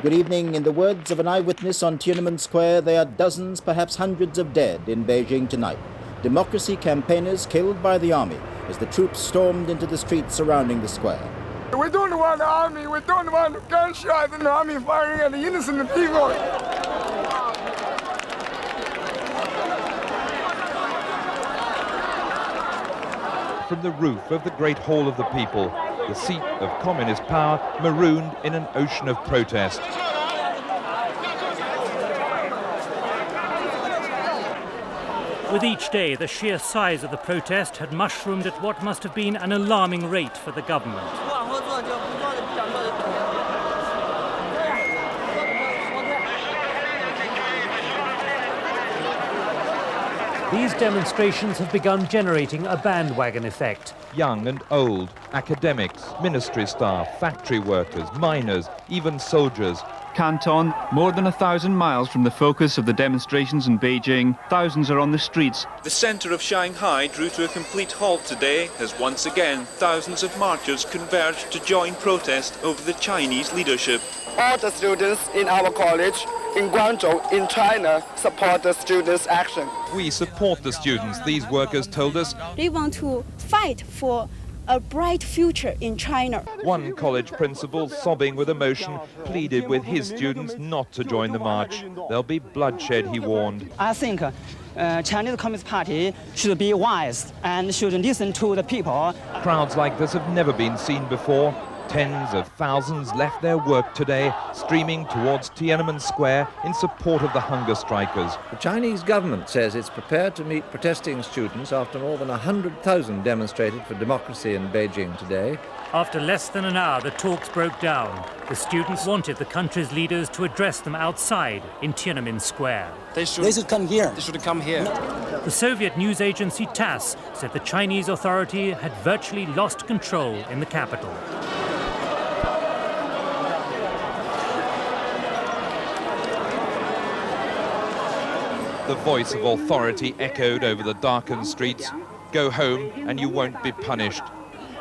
Good evening. In the words of an eyewitness on Tiananmen Square, there are dozens, perhaps hundreds of dead in Beijing tonight. Democracy campaigners killed by the army as the troops stormed into the streets surrounding the square. We don't want the army, we don't want gunshots and the army firing at the innocent people. From the roof of the Great Hall of the People, the seat of communist power marooned in an ocean of protest. With each day, the sheer size of the protest had mushroomed at what must have been an alarming rate for the government. These demonstrations have begun generating a bandwagon effect. Young and old, academics, ministry staff, factory workers, miners, even soldiers. Canton, more than 1,000 miles from the focus of the demonstrations in Beijing, thousands are on the streets. The centre of Shanghai drew to a complete halt today as once again thousands of marchers converged to join protest over the Chinese leadership. All the students in our college in Guangzhou, in China, support the students' action. We support the students, these workers told us. They want to fight for a bright future in China. One college principal, sobbing with emotion, pleaded with his students not to join the march. There'll be bloodshed, he warned. I think Chinese Communist Party should be wise and should listen to the people. Crowds like this have never been seen before. Tens of thousands left their work today, streaming towards Tiananmen Square in support of the hunger strikers. The Chinese government says it's prepared to meet protesting students after more than 100,000 demonstrated for democracy in Beijing today. After less than an hour, the talks broke down. The students wanted the country's leaders to address them outside in Tiananmen Square. They should come here. They should come here. The Soviet news agency TASS said the Chinese authority had virtually lost control in the capital. The voice of authority echoed over the darkened streets. Go home and you won't be punished.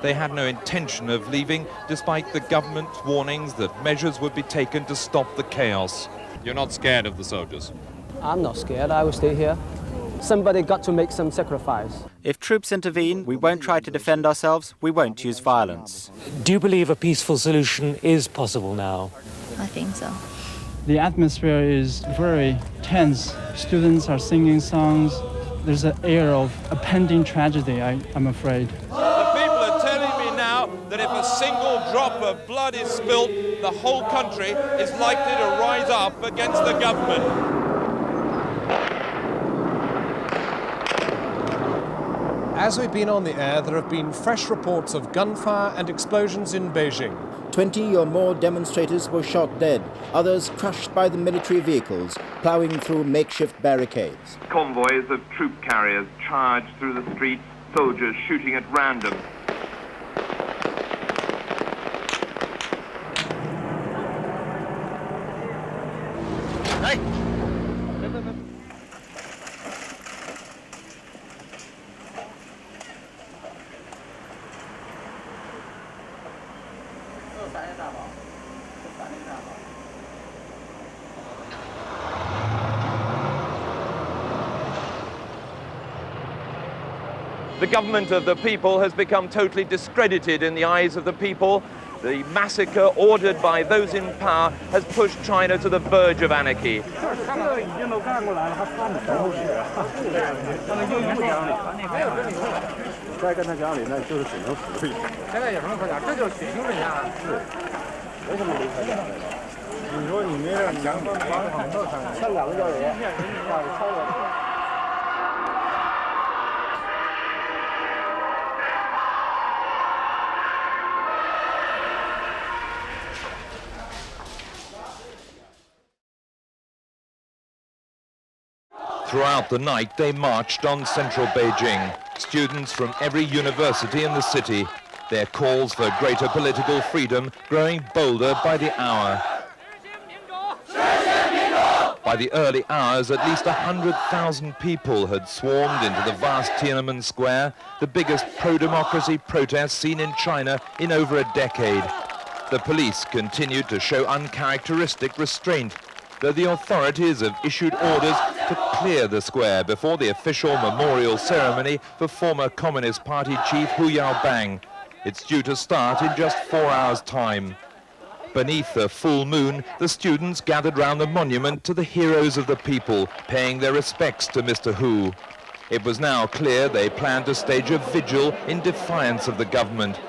They had no intention of leaving, despite the government's warnings that measures would be taken to stop the chaos. You're not scared of the soldiers? I'm not scared. I will stay here. Somebody got to make some sacrifice. If troops intervene, we won't try to defend ourselves. We won't use violence. Do you believe a peaceful solution is possible now? I think so. The atmosphere is very tense. Students are singing songs. There's an air of a pending tragedy, I'm afraid. The people are telling me now that if a single drop of blood is spilt, the whole country is likely to rise up against the government. As we've been on the air, there have been fresh reports of gunfire and explosions in Beijing. 20 or more demonstrators were shot dead, others crushed by the military vehicles, ploughing through makeshift barricades. Convoys of troop carriers charged through the streets, soldiers shooting at random. The government of the people has become totally discredited in the eyes of the people. The massacre ordered by those in power has pushed China to the verge of anarchy. Throughout the night, they marched on central Beijing. Students from every university in the city. Their calls for greater political freedom growing bolder by the hour. By the early hours, at least 100,000 people had swarmed into the vast Tiananmen Square, the biggest pro-democracy protest seen in China in over a decade. The police continued to show uncharacteristic restraint, though the authorities have issued orders to clear the square before the official memorial ceremony for former Communist Party chief Hu Yaobang. It's due to start in just 4 hours' time. Beneath the full moon, the students gathered round the monument to the heroes of the people, paying their respects to Mr. Hu. It was now clear they planned to stage a vigil in defiance of the government.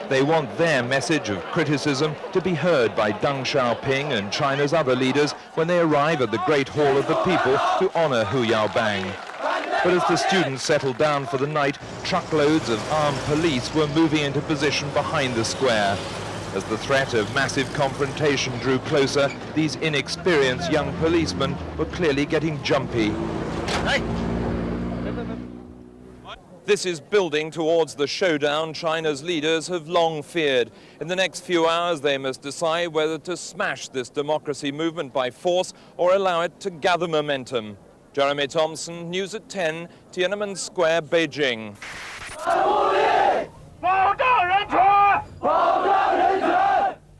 They want their message of criticism to be heard by Deng Xiaoping and China's other leaders when they arrive at the Great Hall of the People to honor Hu Yaobang. But as the students settled down for the night, truckloads of armed police were moving into position behind the square. As the threat of massive confrontation drew closer, these inexperienced young policemen were clearly getting jumpy. This is building towards the showdown China's leaders have long feared. In the next few hours, they must decide whether to smash this democracy movement by force or allow it to gather momentum. Jeremy Thompson, News at 10, Tiananmen Square, Beijing.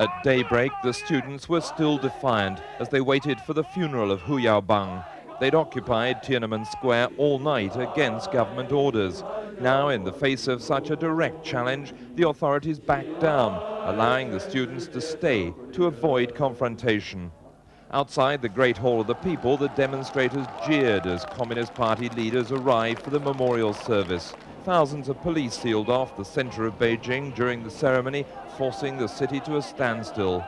At daybreak, the students were still defiant as they waited for the funeral of Hu Yaobang. They'd occupied Tiananmen Square all night against government orders. Now, in the face of such a direct challenge, the authorities backed down, allowing the students to stay to avoid confrontation. Outside the Great Hall of the People, the demonstrators jeered as Communist Party leaders arrived for the memorial service. Thousands of police sealed off the center of Beijing during the ceremony, forcing the city to a standstill.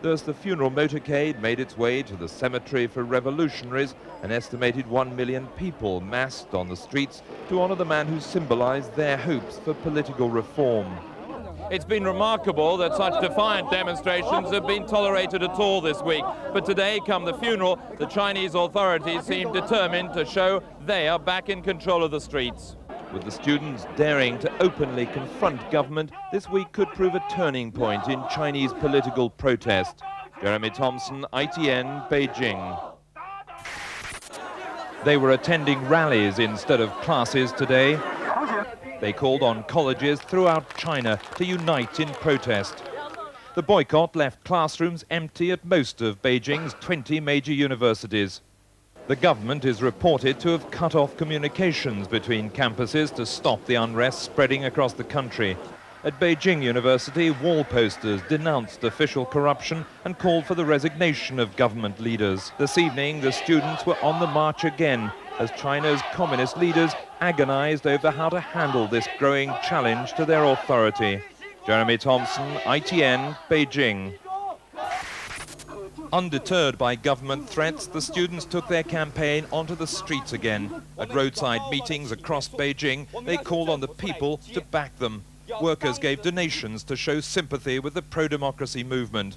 Thus, the funeral motorcade made its way to the cemetery for revolutionaries. An estimated 1 million people massed on the streets to honor the man who symbolized their hopes for political reform. It's been remarkable that such defiant demonstrations have been tolerated at all this week. But today, come the funeral, the Chinese authorities seem determined to show they are back in control of the streets. With the students daring to openly confront government, this week could prove a turning point in Chinese political protest. Jeremy Thompson, ITN, Beijing. They were attending rallies instead of classes today. They called on colleges throughout China to unite in protest. The boycott left classrooms empty at most of Beijing's 20 major universities. The government is reported to have cut off communications between campuses to stop the unrest spreading across the country. At Beijing University, wall posters denounced official corruption and called for the resignation of government leaders. This evening, the students were on the march again as China's communist leaders agonized over how to handle this growing challenge to their authority. Jeremy Thompson, ITN, Beijing. Undeterred by government threats, the students took their campaign onto the streets again. At roadside meetings across Beijing, they called on the people to back them. Workers gave donations to show sympathy with the pro-democracy movement.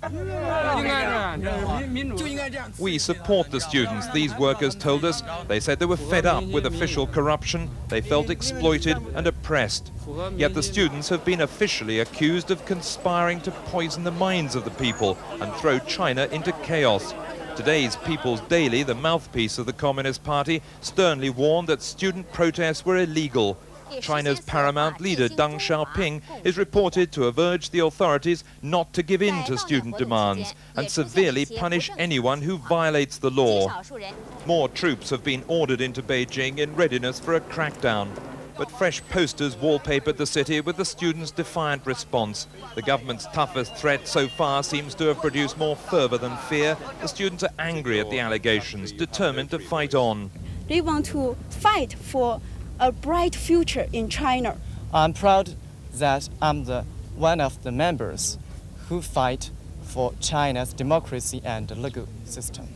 We support the students, these workers told us. They said they were fed up with official corruption. They felt exploited and oppressed. Yet the students have been officially accused of conspiring to poison the minds of the people and throw China into chaos. Today's People's Daily, the mouthpiece of the Communist Party, sternly warned that student protests were illegal. China's paramount leader, Deng Xiaoping, is reported to have urged the authorities not to give in to student demands and severely punish anyone who violates the law. More troops have been ordered into Beijing in readiness for a crackdown. But fresh posters wallpapered the city with the students' defiant response. The government's toughest threat so far seems to have produced more fervor than fear. The students are angry at the allegations, determined to fight on. They want to fight for a bright future in China. I'm proud that I'm one of the members who fight for China's democracy and legal system.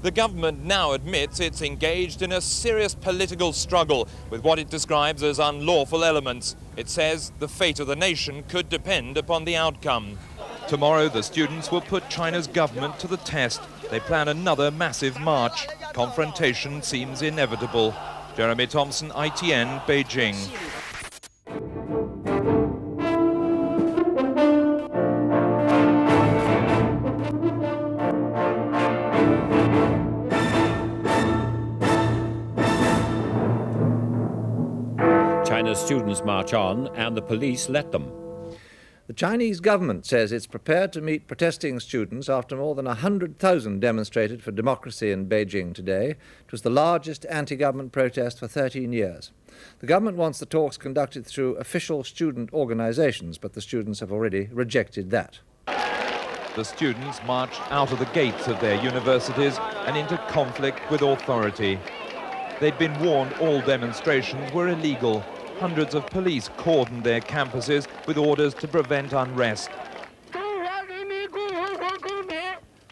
The government now admits it's engaged in a serious political struggle with what it describes as unlawful elements. It says the fate of the nation could depend upon the outcome. Tomorrow, the students will put China's government to the test. They plan another massive march. Confrontation seems inevitable. Jeremy Thompson, ITN, Beijing. China's students march on and the police let them. The Chinese government says it's prepared to meet protesting students after more than 100,000 demonstrated for democracy in Beijing today. It was the largest anti-government protest for 13 years. The government wants the talks conducted through official student organizations, but the students have already rejected that. The students marched out of the gates of their universities and into conflict with authority. They'd been warned all demonstrations were illegal. Hundreds of police cordoned their campuses with orders to prevent unrest.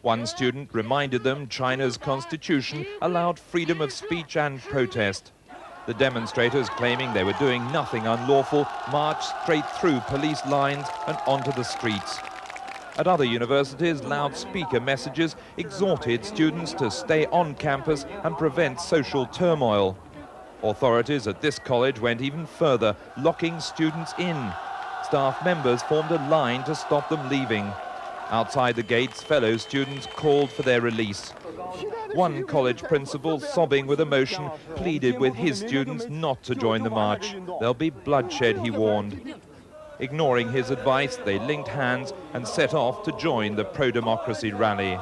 One student reminded them China's constitution allowed freedom of speech and protest. The demonstrators, claiming they were doing nothing unlawful, marched straight through police lines and onto the streets. At other universities, loudspeaker messages exhorted students to stay on campus and prevent social turmoil. Authorities at this college went even further, locking students in. Staff members formed a line to stop them leaving. Outside the gates, fellow students called for their release. One college principal, sobbing with emotion, pleaded with his students not to join the march. There'll be bloodshed, he warned. Ignoring his advice, they linked hands and set off to join the pro-democracy rally.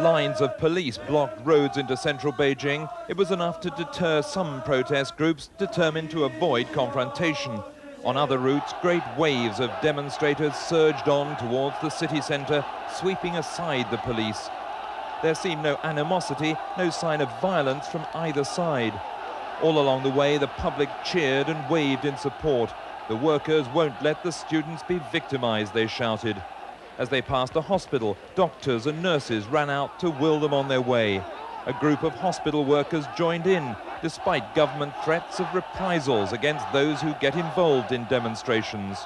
Lines of police blocked roads into central Beijing. It was enough to deter some protest groups determined to avoid confrontation. On other routes, great waves of demonstrators surged on towards the city centre, sweeping aside the police. There seemed no animosity, no sign of violence from either side. All along the way, the public cheered and waved in support. The workers won't let the students be victimized, they shouted. As they passed a hospital, doctors and nurses ran out to will them on their way. A group of hospital workers joined in, despite government threats of reprisals against those who get involved in demonstrations.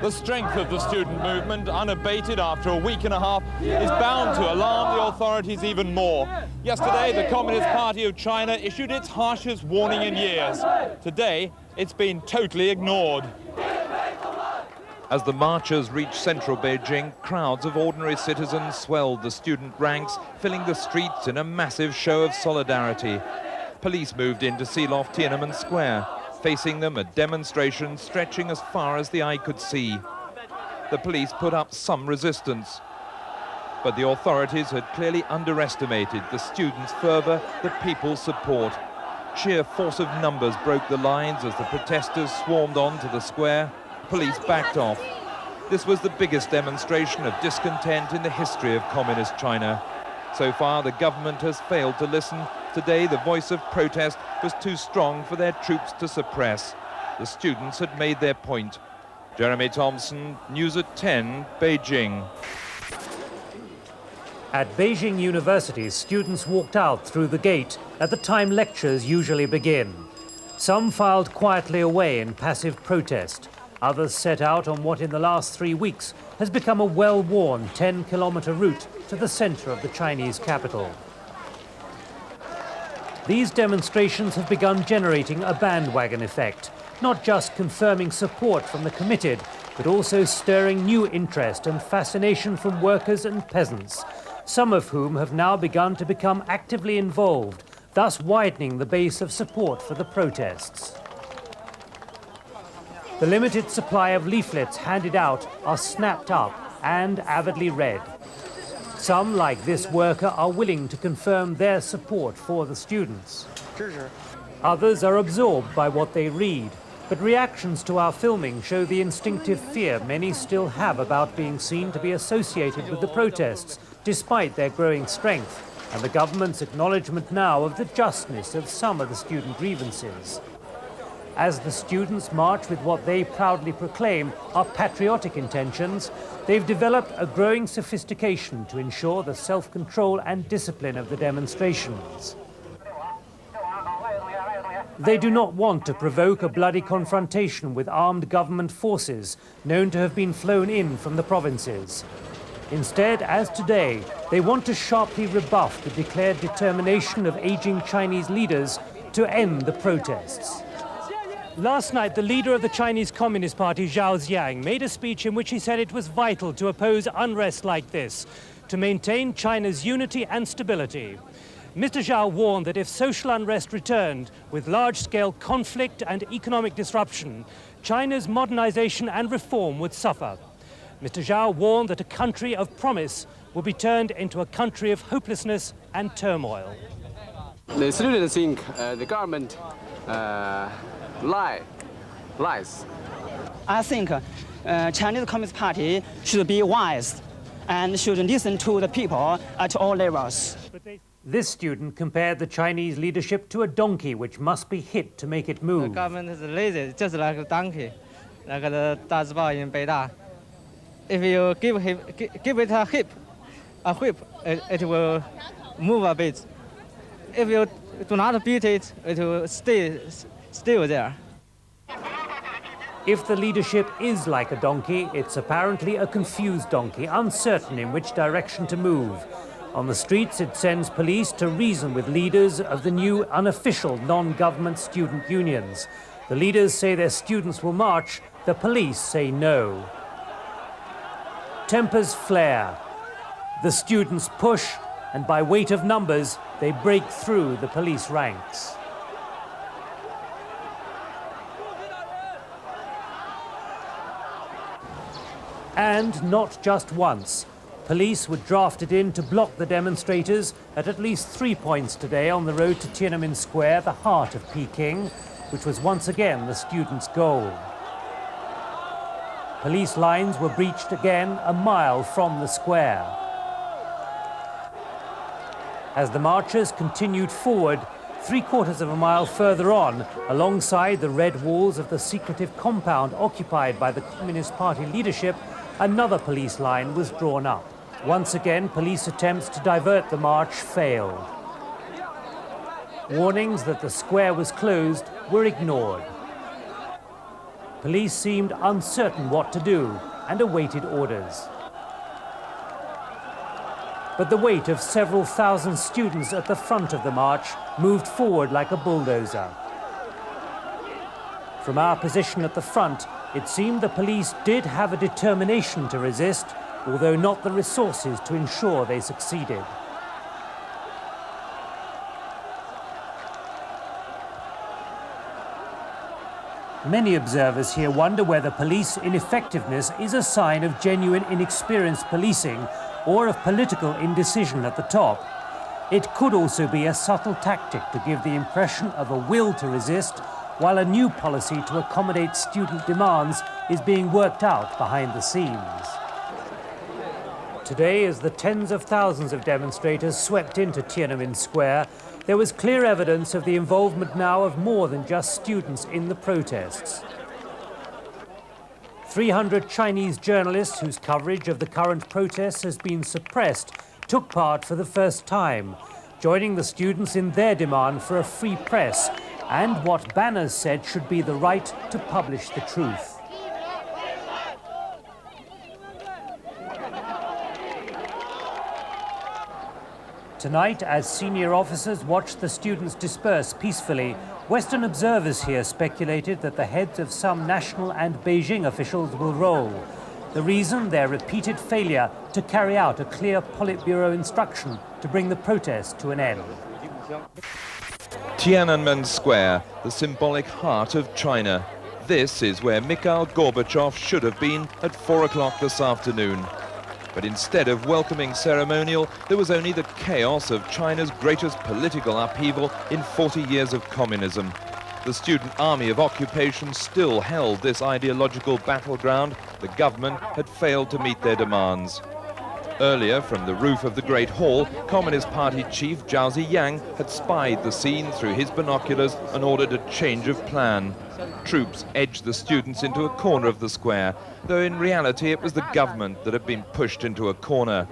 The strength of the student movement, unabated after a week and a half, is bound to alarm the authorities even more. Yesterday, the Communist Party of China issued its harshest warning in years. Today, it's been totally ignored. As the marchers reached central Beijing, crowds of ordinary citizens swelled the student ranks, filling the streets in a massive show of solidarity. Police moved in to seal off Tiananmen Square. Facing them, a demonstration stretching as far as the eye could see. The police put up some resistance, but the authorities had clearly underestimated the students' fervour, the people's support. Sheer force of numbers broke the lines as the protesters swarmed onto the square. Police backed off. This was the biggest demonstration of discontent in the history of communist China. So far, the government has failed to listen. Today, the voice of protest was too strong for their troops to suppress. The students had made their point. Jeremy Thompson, News at 10, Beijing. At Beijing University, students walked out through the gate at the time lectures usually begin. Some filed quietly away in passive protest. Others set out on what in the last 3 weeks has become a well-worn 10-kilometer route to the center of the Chinese capital. These demonstrations have begun generating a bandwagon effect, not just confirming support from the committed, but also stirring new interest and fascination from workers and peasants, some of whom have now begun to become actively involved, thus widening the base of support for the protests. The limited supply of leaflets handed out are snapped up and avidly read. Some, like this worker, are willing to confirm their support for the students. Others are absorbed by what they read, but reactions to our filming show the instinctive fear many still have about being seen to be associated with the protests, despite their growing strength, and the government's acknowledgement now of the justness of some of the student grievances. As the students march with what they proudly proclaim are patriotic intentions, they've developed a growing sophistication to ensure the self-control and discipline of the demonstrations. They do not want to provoke a bloody confrontation with armed government forces known to have been flown in from the provinces. Instead, as today, they want to sharply rebuff the declared determination of aging Chinese leaders to end the protests. Last night, the leader of the Chinese Communist Party, Zhao Ziyang, made a speech in which he said it was vital to oppose unrest like this, to maintain China's unity and stability. Mr. Zhao warned that if social unrest returned with large-scale conflict and economic disruption, China's modernization and reform would suffer. Mr. Zhao warned that a country of promise will be turned into a country of hopelessness and turmoil. The students think the government lies. I think Chinese Communist Party should be wise and should listen to the people at all levels. This student compared the Chinese leadership to a donkey which must be hit to make it move. The government is lazy, just like a donkey, like the Dazbao in Beida. If you give it a whip, it will move a bit. If you do not beat it, it will stay still there. If the leadership is like a donkey, it's apparently a confused donkey, uncertain in which direction to move. On the streets, it sends police to reason with leaders of the new unofficial non-government student unions. The leaders say their students will march, the police say no. Tempers flare. The students push, and by weight of numbers, they break through the police ranks. And not just once. Police were drafted in to block the demonstrators at least 3 points today on the road to Tiananmen Square, the heart of Peking, which was once again the students' goal. Police lines were breached again a mile from the square. As the marchers continued forward, 3/4 of a mile further on, alongside the red walls of the secretive compound occupied by the Communist Party leadership, another police line was drawn up. Once again, police attempts to divert the march failed. Warnings that the square was closed were ignored. Police seemed uncertain what to do and awaited orders. But the weight of several thousand students at the front of the march moved forward like a bulldozer. From our position at the front, it seemed the police did have a determination to resist, although not the resources to ensure they succeeded. Many observers here wonder whether police ineffectiveness is a sign of genuine inexperienced policing or of political indecision at the top. It could also be a subtle tactic to give the impression of a will to resist, while a new policy to accommodate student demands is being worked out behind the scenes. Today, as the tens of thousands of demonstrators swept into Tiananmen Square, there was clear evidence of the involvement now of more than just students in the protests. 300 Chinese journalists whose coverage of the current protests has been suppressed took part for the first time, joining the students in their demand for a free press and what banners said should be the right to publish the truth. Tonight, as senior officers watched the students disperse peacefully, Western observers here speculated that the heads of some national and Beijing officials will roll. The reason, their repeated failure to carry out a clear Politburo instruction to bring the protest to an end. Tiananmen Square, the symbolic heart of China. This is where Mikhail Gorbachev should have been at 4 o'clock this afternoon. But instead of welcoming ceremonial, there was only the chaos of China's greatest political upheaval in 40 years of communism. The student army of occupation still held this ideological battleground. The government had failed to meet their demands. Earlier, from the roof of the Great Hall, Communist Party chief Zhao Ziyang had spied the scene through his binoculars and ordered a change of plan. Troops edged the students into a corner of the square, though in reality it was the government that had been pushed into a corner.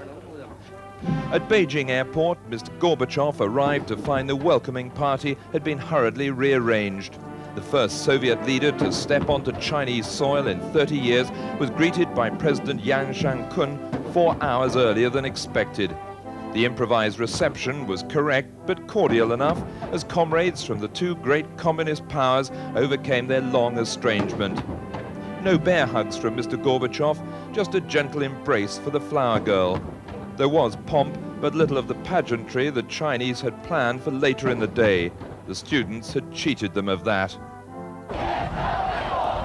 At Beijing airport, Mr. Gorbachev arrived to find the welcoming party had been hurriedly rearranged. The first Soviet leader to step onto Chinese soil in 30 years was greeted by President Yang Shang-kun 4 hours earlier than expected. The improvised reception was correct but cordial enough as comrades from the two great communist powers overcame their long estrangement. No bear hugs from Mr. Gorbachev, just a gentle embrace for the flower girl. There was pomp, but little of the pageantry the Chinese had planned for later in the day. The students had cheated them of that.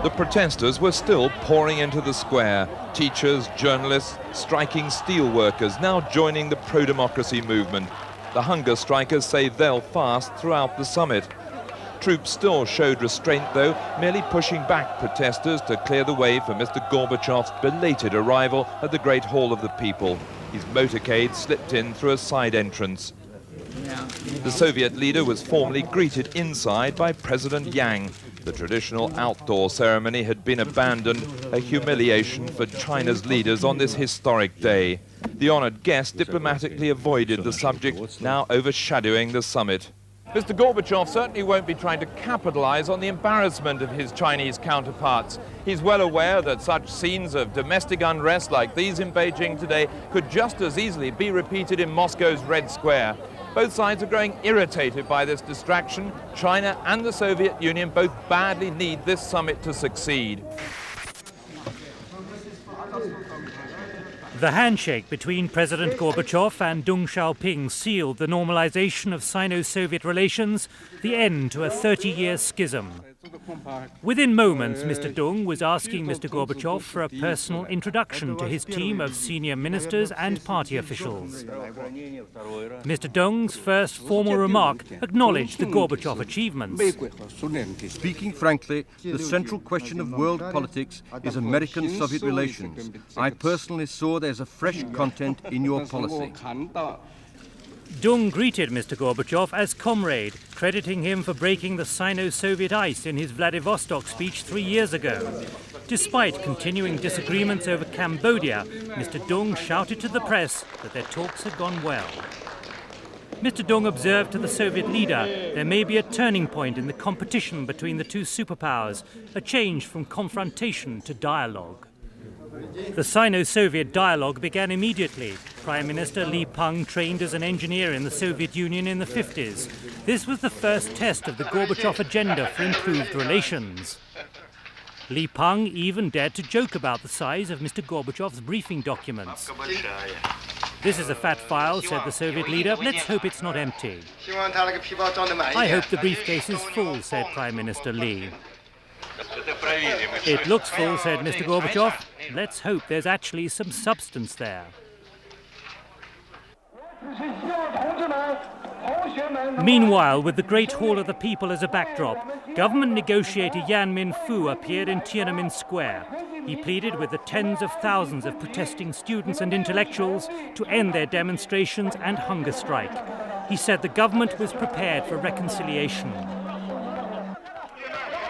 The protesters were still pouring into the square. Teachers, journalists, striking steel workers now joining the pro-democracy movement. The hunger strikers say they'll fast throughout the summit. Troops still showed restraint, though, merely pushing back protesters to clear the way for Mr. Gorbachev's belated arrival at the Great Hall of the People. His motorcade slipped in through a side entrance. The Soviet leader was formally greeted inside by President Yang. The traditional outdoor ceremony had been abandoned, a humiliation for China's leaders on this historic day. The honored guest diplomatically avoided the subject now overshadowing the summit. Mr. Gorbachev certainly won't be trying to capitalize on the embarrassment of his Chinese counterparts. He's well aware that such scenes of domestic unrest like these in Beijing today could just as easily be repeated in Moscow's Red Square. Both sides are growing irritated by this distraction. China and the Soviet Union both badly need this summit to succeed. The handshake between President Gorbachev and Deng Xiaoping sealed the normalization of Sino-Soviet relations, the end to a 30-year schism. Within moments, Mr. Deng was asking Mr. Gorbachev for a personal introduction to his team of senior ministers and party officials. Mr. Deng's first formal remark acknowledged the Gorbachev achievements. Speaking frankly, the central question of world politics is American-Soviet relations. I personally saw there's a fresh content in your policy. Deng greeted Mr. Gorbachev as comrade, crediting him for breaking the Sino-Soviet ice in his Vladivostok speech 3 years ago. Despite continuing disagreements over Cambodia, Mr. Deng shouted to the press that their talks had gone well. Mr. Deng observed to the Soviet leader there may be a turning point in the competition between the two superpowers, a change from confrontation to dialogue. The Sino-Soviet dialogue began immediately. Prime Minister Li Peng trained as an engineer in the Soviet Union in the 50s. This was the first test of the Gorbachev agenda for improved relations. Li Peng even dared to joke about the size of Mr. Gorbachev's briefing documents. This is a fat file, said the Soviet leader. Let's hope it's not empty. I hope the briefcase is full, said Prime Minister Li. It looks full, said Mr. Gorbachev. Let's hope there's actually some substance there. Meanwhile, with the Great Hall of the People as a backdrop, government negotiator Yan Minfu appeared in Tiananmen Square. He pleaded with the tens of thousands of protesting students and intellectuals to end their demonstrations and hunger strike. He said the government was prepared for reconciliation.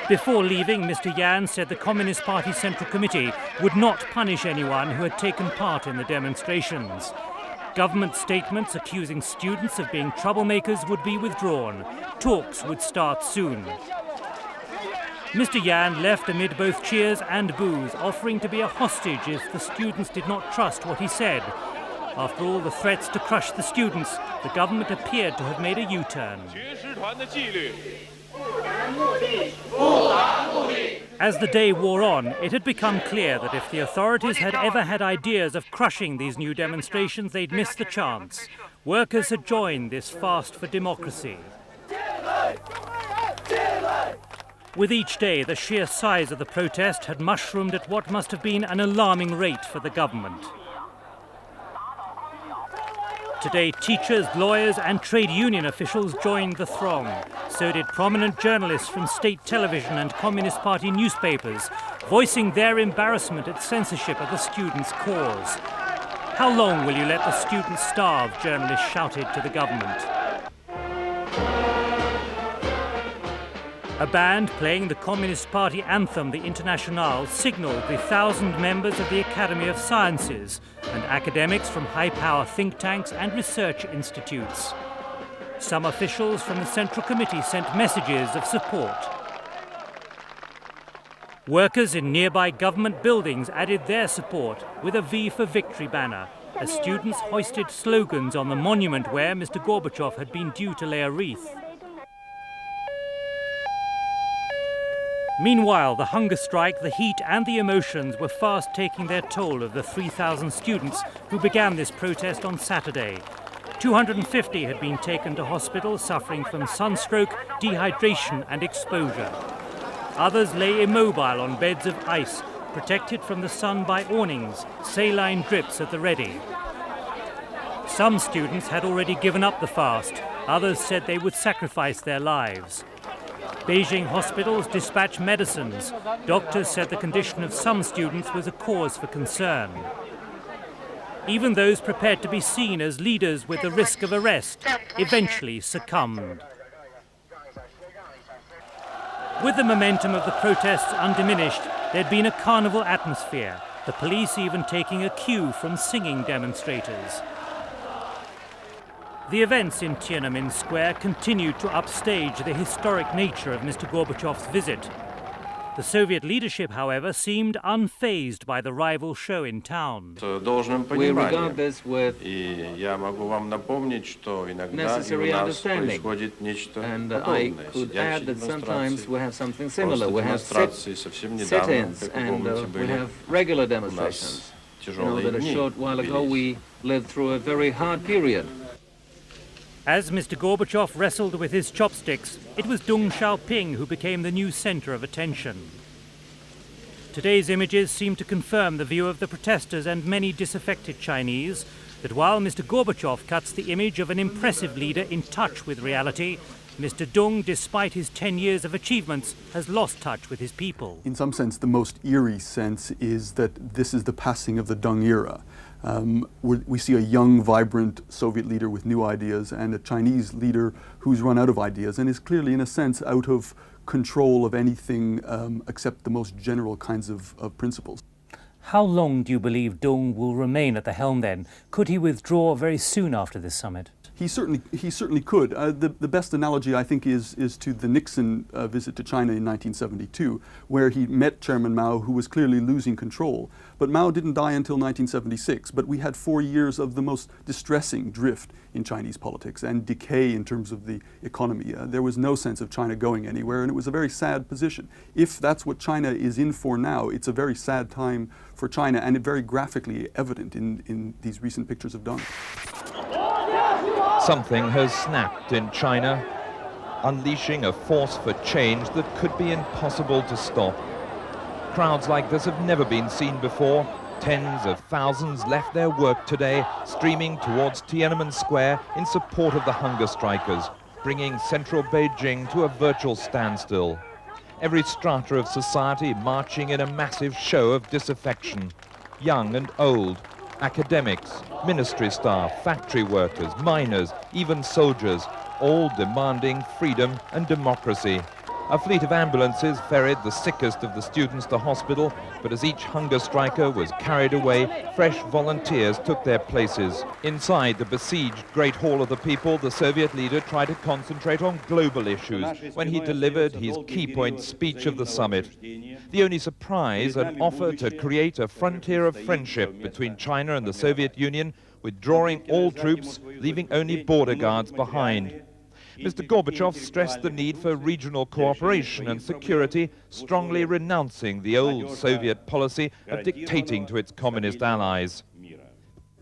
Before leaving, Mr. Yan said the Communist Party Central Committee would not punish anyone who had taken part in the demonstrations. Government statements accusing students of being troublemakers would be withdrawn. Talks would start soon. Mr. Yan left amid both cheers and boos, offering to be a hostage if the students did not trust what he said. After all the threats to crush the students, the government appeared to have made a U-turn. As the day wore on, it had become clear that if the authorities had ever had ideas of crushing these new demonstrations, they'd missed the chance. Workers had joined this fast for democracy. With each day, the sheer size of the protest had mushroomed at what must have been an alarming rate for the government. Today, teachers, lawyers and trade union officials joined the throng. So did prominent journalists from state television and Communist Party newspapers, voicing their embarrassment at censorship of the students' cause. How long will you let the students starve? Journalists shouted to the government. A band playing the Communist Party anthem, the Internationale, signalled the 1,000 members of the Academy of Sciences and academics from high-power think tanks and research institutes. Some officials from the Central Committee sent messages of support. Workers in nearby government buildings added their support with a V for Victory banner, as students hoisted slogans on the monument where Mr. Gorbachev had been due to lay a wreath. Meanwhile, the hunger strike, the heat and the emotions were fast taking their toll of the 3,000 students who began this protest on Saturday. 250 had been taken to hospital suffering from sunstroke, dehydration and exposure. Others lay immobile on beds of ice, protected from the sun by awnings, saline drips at the ready. Some students had already given up the fast. Others said they would sacrifice their lives. Beijing hospitals dispatched medicines. Doctors said the condition of some students was a cause for concern. Even those prepared to be seen as leaders with the risk of arrest eventually succumbed. With the momentum of the protests undiminished, there'd been a carnival atmosphere, the police even taking a cue from singing demonstrators. The events in Tiananmen Square continued to upstage the historic nature of Mr. Gorbachev's visit. The Soviet leadership, however, seemed unfazed by the rival show in town. We regard this with necessary understanding. And I could add that sometimes we have something similar. We have sit-ins and we have regular demonstrations. You know that a short while ago we lived through a very hard period. As Mr. Gorbachev wrestled with his chopsticks, it was Deng Xiaoping who became the new center of attention. Today's images seem to confirm the view of the protesters and many disaffected Chinese that while Mr. Gorbachev cuts the image of an impressive leader in touch with reality, Mr. Deng, despite his 10 years of achievements, has lost touch with his people. In some sense, the most eerie sense is that this is the passing of the Deng era. We see a young, vibrant Soviet leader with new ideas and a Chinese leader who's run out of ideas and is clearly, in a sense, out of control of anything except the most general kinds of principles. How long do you believe Deng will remain at the helm then? Could he withdraw very soon after this summit? He certainly could. The best analogy, I think, is to the Nixon visit to China in 1972, where he met Chairman Mao, who was clearly losing control. But Mao didn't die until 1976, but we had 4 years of the most distressing drift in Chinese politics and decay in terms of the economy. There was no sense of China going anywhere, and it was a very sad position. If that's what China is in for now, it's a very sad time for China, and it's very graphically evident in these recent pictures of Deng. Something has snapped in China, unleashing a force for change that could be impossible to stop. Crowds like this have never been seen before. Tens of thousands left their work today, streaming towards Tiananmen Square in support of the hunger strikers, bringing central Beijing to a virtual standstill. Every strata of society marching in a massive show of disaffection, young and old, academics, ministry staff, factory workers, miners, even soldiers, all demanding freedom and democracy. A fleet of ambulances ferried the sickest of the students to hospital, but as each hunger striker was carried away, fresh volunteers took their places. Inside the besieged Great Hall of the People, the Soviet leader tried to concentrate on global issues when he delivered his key point speech of the summit. The only surprise, an offer to create a frontier of friendship between China and the Soviet Union, withdrawing all troops, leaving only border guards behind. Mr. Gorbachev stressed the need for regional cooperation and security, strongly renouncing the old Soviet policy of dictating to its communist allies.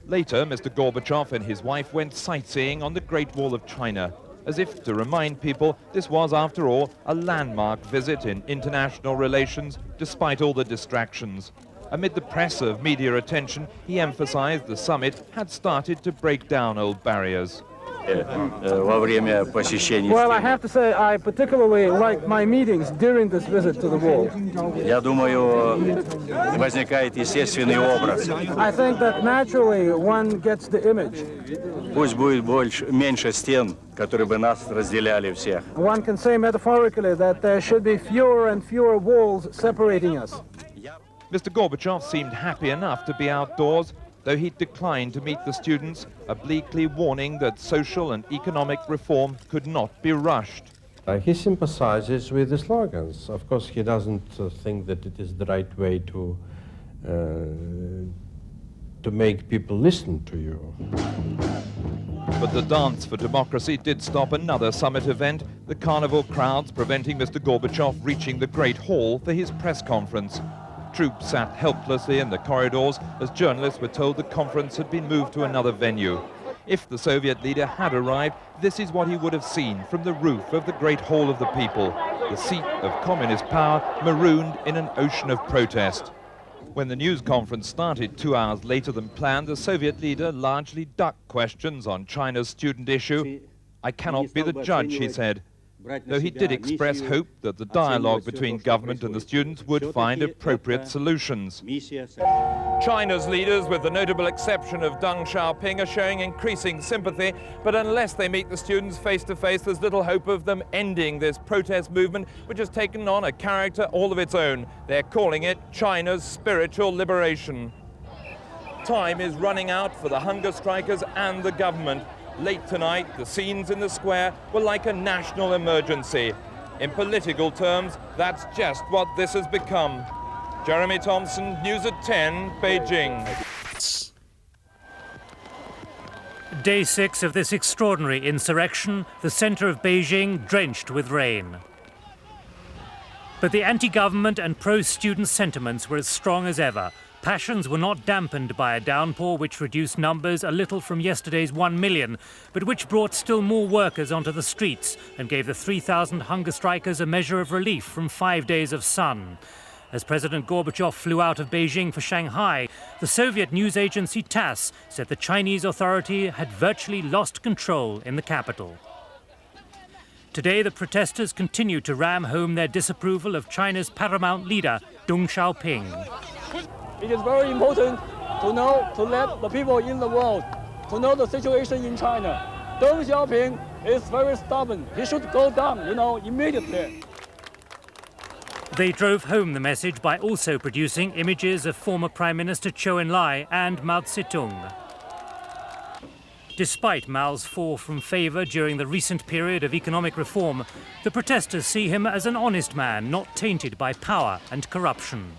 Later, Mr. Gorbachev and his wife went sightseeing on the Great Wall of China, as if to remind people this was, after all, a landmark visit in international relations, despite all the distractions. Amid the press of media attention, he emphasized the summit had started to break down old barriers. Well, I have to say I particularly liked my meetings during this visit to the wall. I think that naturally one gets the image. One can say metaphorically that there should be fewer and fewer walls separating us. Mr. Gorbachev seemed happy enough to be outdoors, though he declined to meet the students, obliquely warning that social and economic reform could not be rushed. He sympathizes with the slogans. Of course, he doesn't think that it is the right way to make people listen to you. But the dance for democracy did stop another summit event, the carnival crowds preventing Mr. Gorbachev reaching the Great Hall for his press conference. Troops sat helplessly in the corridors as journalists were told the conference had been moved to another venue. If the Soviet leader had arrived, this is what he would have seen from the roof of the Great Hall of the People, the seat of communist power marooned in an ocean of protest. When the news conference started 2 hours later than planned, the Soviet leader largely ducked questions on China's student issue. "I cannot be the judge," he said, though he did express hope that the dialogue between government and the students would find appropriate solutions. China's leaders, with the notable exception of Deng Xiaoping, are showing increasing sympathy, but unless they meet the students face to face, there's little hope of them ending this protest movement, which has taken on a character all of its own. They're calling it China's spiritual liberation. Time is running out for the hunger strikers and the government. Late tonight, the scenes in the square were like a national emergency. In political terms, that's just what this has become. Jeremy Thompson, News at 10, Beijing. Day 6 of this extraordinary insurrection, the centre of Beijing drenched with rain. But the anti-government and pro-student sentiments were as strong as ever. Passions were not dampened by a downpour which reduced numbers a little from yesterday's 1 million, but which brought still more workers onto the streets and gave the 3,000 hunger strikers a measure of relief from 5 days of sun. As President Gorbachev flew out of Beijing for Shanghai, the Soviet news agency TASS said the Chinese Authority had virtually lost control in the capital. Today, the protesters continue to ram home their disapproval of China's paramount leader, Deng Xiaoping. It is very important to let the people in the world to know the situation in China. Deng Xiaoping is very stubborn. He should go down, immediately. They drove home the message by also producing images of former Prime Minister Zhou Enlai and Mao Zedong. Despite Mao's fall from favour during the recent period of economic reform, the protesters see him as an honest man, not tainted by power and corruption.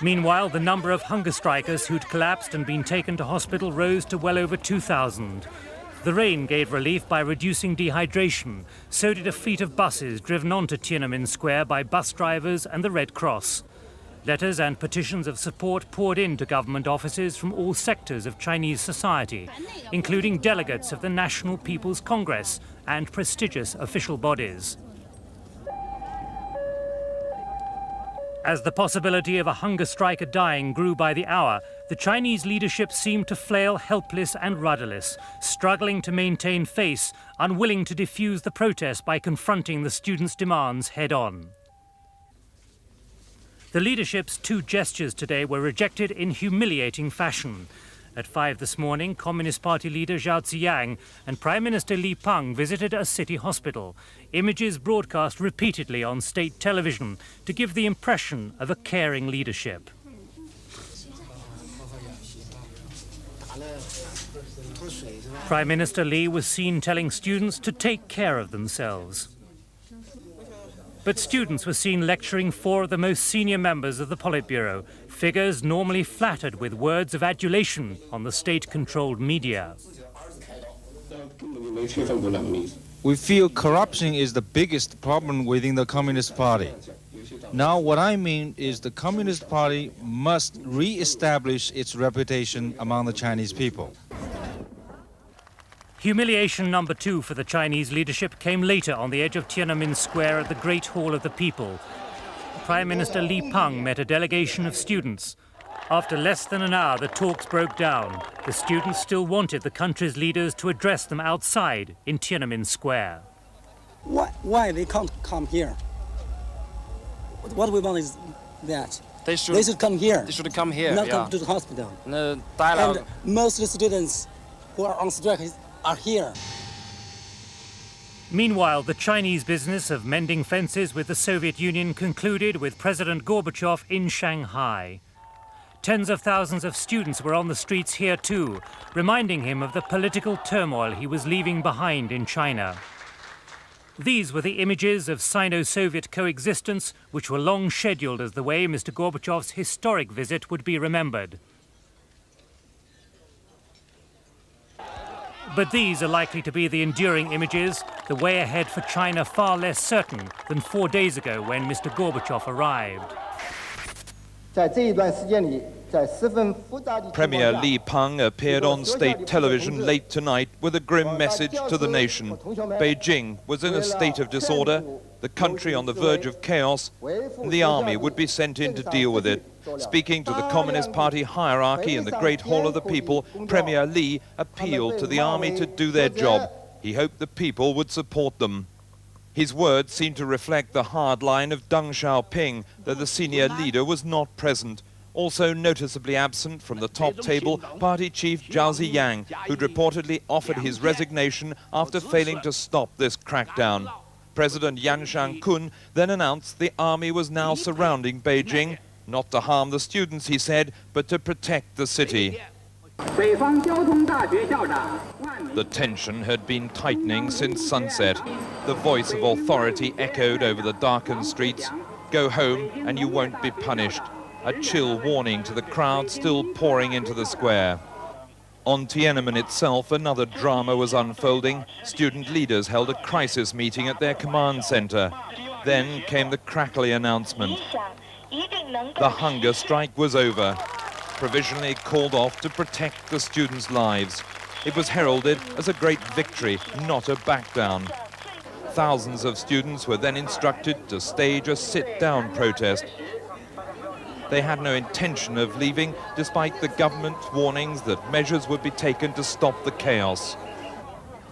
Meanwhile, the number of hunger strikers who'd collapsed and been taken to hospital rose to well over 2,000. The rain gave relief by reducing dehydration. So did a fleet of buses driven onto Tiananmen Square by bus drivers and the Red Cross. Letters and petitions of support poured into government offices from all sectors of Chinese society, including delegates of the National People's Congress and prestigious official bodies. As the possibility of a hunger striker dying grew by the hour, the Chinese leadership seemed to flail helpless and rudderless, struggling to maintain face, unwilling to defuse the protest by confronting the students' demands head-on. The leadership's two gestures today were rejected in humiliating fashion. At 5 this morning, Communist Party leader Zhao Ziyang and Prime Minister Li Peng visited a city hospital. Images broadcast repeatedly on state television to give the impression of a caring leadership. Prime Minister Li was seen telling students to take care of themselves. But students were seen lecturing four of the most senior members of the Politburo, figures normally flattered with words of adulation on the state-controlled media. We feel corruption is the biggest problem within the Communist Party. Now what I mean is the Communist Party must re-establish its reputation among the Chinese people. Humiliation number 2 for the Chinese leadership came later on the edge of Tiananmen Square at the Great Hall of the People. Prime Minister Li Peng met a delegation of students. After less than an hour, the talks broke down. The students still wanted the country's leaders to address them outside in Tiananmen Square. Why they can't come here? What we want is that they should come here. They should come here, not come to the hospital. No dialogue. And most of the students who are on strike are here. Meanwhile, the Chinese business of mending fences with the Soviet Union concluded with President Gorbachev in Shanghai. Tens of thousands of students were on the streets here too, reminding him of the political turmoil he was leaving behind in China. These were the images of Sino-Soviet coexistence, which were long scheduled as the way Mr. Gorbachev's historic visit would be remembered. But these are likely to be the enduring images, the way ahead for China far less certain than 4 days ago when Mr. Gorbachev arrived. 在这一段时间里， Premier Li Peng appeared on state television late tonight with a grim message to the nation. Beijing was in a state of disorder, the country on the verge of chaos, and the army would be sent in to deal with it. Speaking to the Communist Party hierarchy in the Great Hall of the People, Premier Li appealed to the army to do their job. He hoped the people would support them. His words seemed to reflect the hard line of Deng Xiaoping, though the senior leader was not present. Also noticeably absent from the top table, party chief Zhao Ziyang, who'd reportedly offered his resignation after failing to stop this crackdown. President Yan Shangkun then announced the army was now surrounding Beijing, not to harm the students, he said, but to protect the city. The tension had been tightening since sunset. The voice of authority echoed over the darkened streets. Go home and you won't be punished. A chill warning to the crowd still pouring into the square. On Tiananmen itself, another drama was unfolding. Student leaders held a crisis meeting at their command center. Then came the crackly announcement. The hunger strike was over, provisionally called off to protect the students' lives. It was heralded as a great victory, not a backdown. Thousands of students were then instructed to stage a sit-down protest. They had no intention of leaving, despite the government's warnings that measures would be taken to stop the chaos.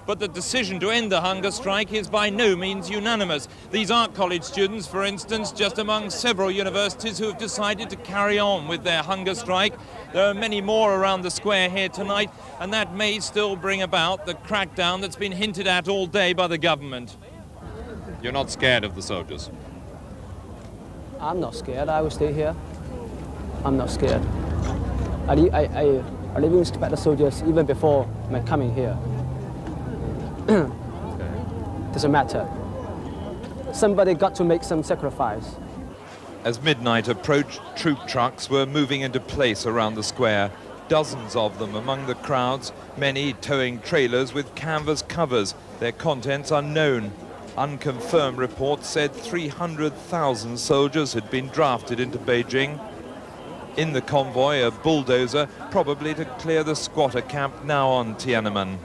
But the decision to end the hunger strike is by no means unanimous. These aren't college students, for instance, just among several universities who have decided to carry on with their hunger strike. There are many more around the square here tonight, and that may still bring about the crackdown that's been hinted at all day by the government. You're not scared of the soldiers? I'm not scared. I will stay here. I'm not scared. I didn't expect the soldiers even before my coming here. Doesn't matter. Somebody got to make some sacrifice. As midnight approached, troop trucks were moving into place around the square. Dozens of them among the crowds, many towing trailers with canvas covers, their contents unknown. Unconfirmed reports said 300,000 soldiers had been drafted into Beijing. In the convoy, a bulldozer, probably to clear the squatter camp now on Tiananmen.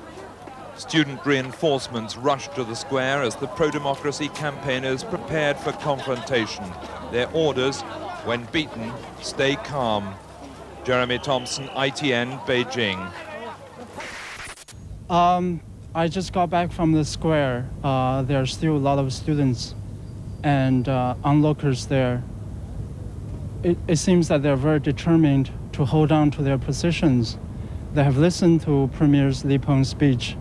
Student reinforcements rushed to the square as the pro-democracy campaigners prepared for confrontation. Their orders, when beaten, stay calm. Jeremy Thompson, ITN, Beijing. I just got back from the square. There are still a lot of students and onlookers there. It seems that they're very determined to hold on to their positions. They have listened to Premier Li Peng's speech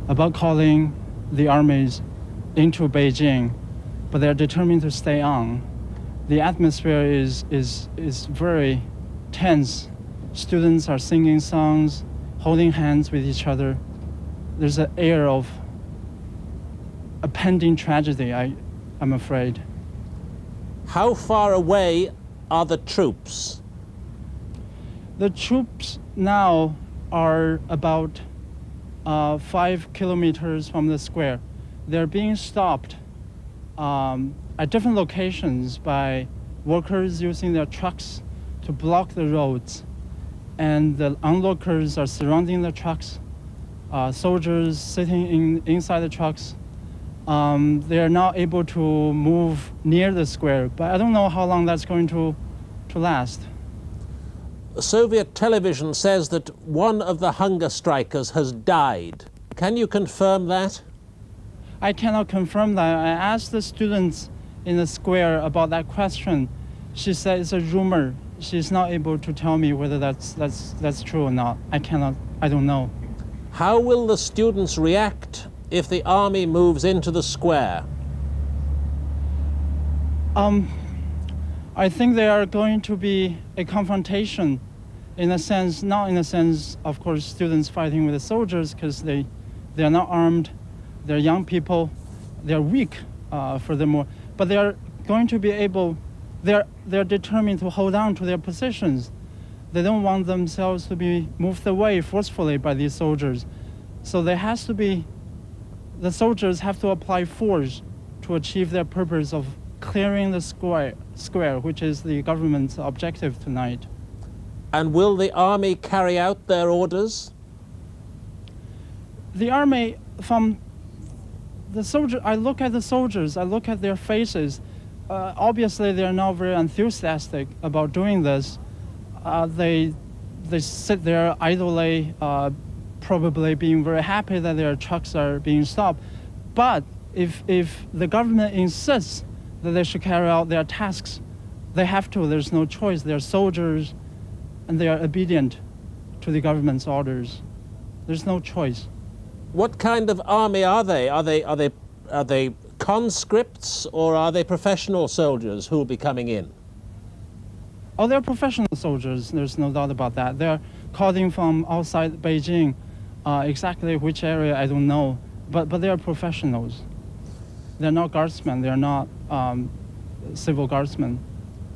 about calling the armies into Beijing, but they're determined to stay on. The atmosphere is very tense. Students are singing songs, holding hands with each other. There's an air of a pending tragedy, I'm afraid. How far away are the troops? The troops now are about 5 kilometers from the square. They're being stopped at different locations by workers using their trucks to block the roads. And the onlookers are surrounding the trucks, soldiers sitting inside the trucks. They are now able to move near the square, but I don't know how long that's going to last. Soviet television says that one of the hunger strikers has died. Can you confirm that? I cannot confirm that. I asked the students in the square about that question. She said it's a rumor. She's not able to tell me whether that's true or not. I don't know. How will the students react if the army moves into the square? I think there are going to be a confrontation in a sense, not in a sense, of course, students fighting with the soldiers because they are not armed, they're young people, they're weak furthermore, but they are going to be able, they're determined to hold on to their positions. They don't want themselves to be moved away forcefully by these soldiers. So there has to be, the soldiers have to apply force to achieve their purpose of clearing the square, which is the government's objective tonight. And will the army carry out their orders? The army, from the soldier, I look at the soldiers, I look at their faces. Obviously, they're not very enthusiastic about doing this. They sit there idly, probably being very happy that their trucks are being stopped. But if the government insists that they should carry out their tasks, they have to. There's no choice. They're soldiers, and they are obedient to the government's orders. There's no choice. What kind of army are they? Are they conscripts, or are they professional soldiers who will be coming in? Oh, they're professional soldiers. There's no doubt about that. They're called in from outside Beijing. Exactly which area, I don't know. But they are professionals. They're not guardsmen. They're not civil guardsmen.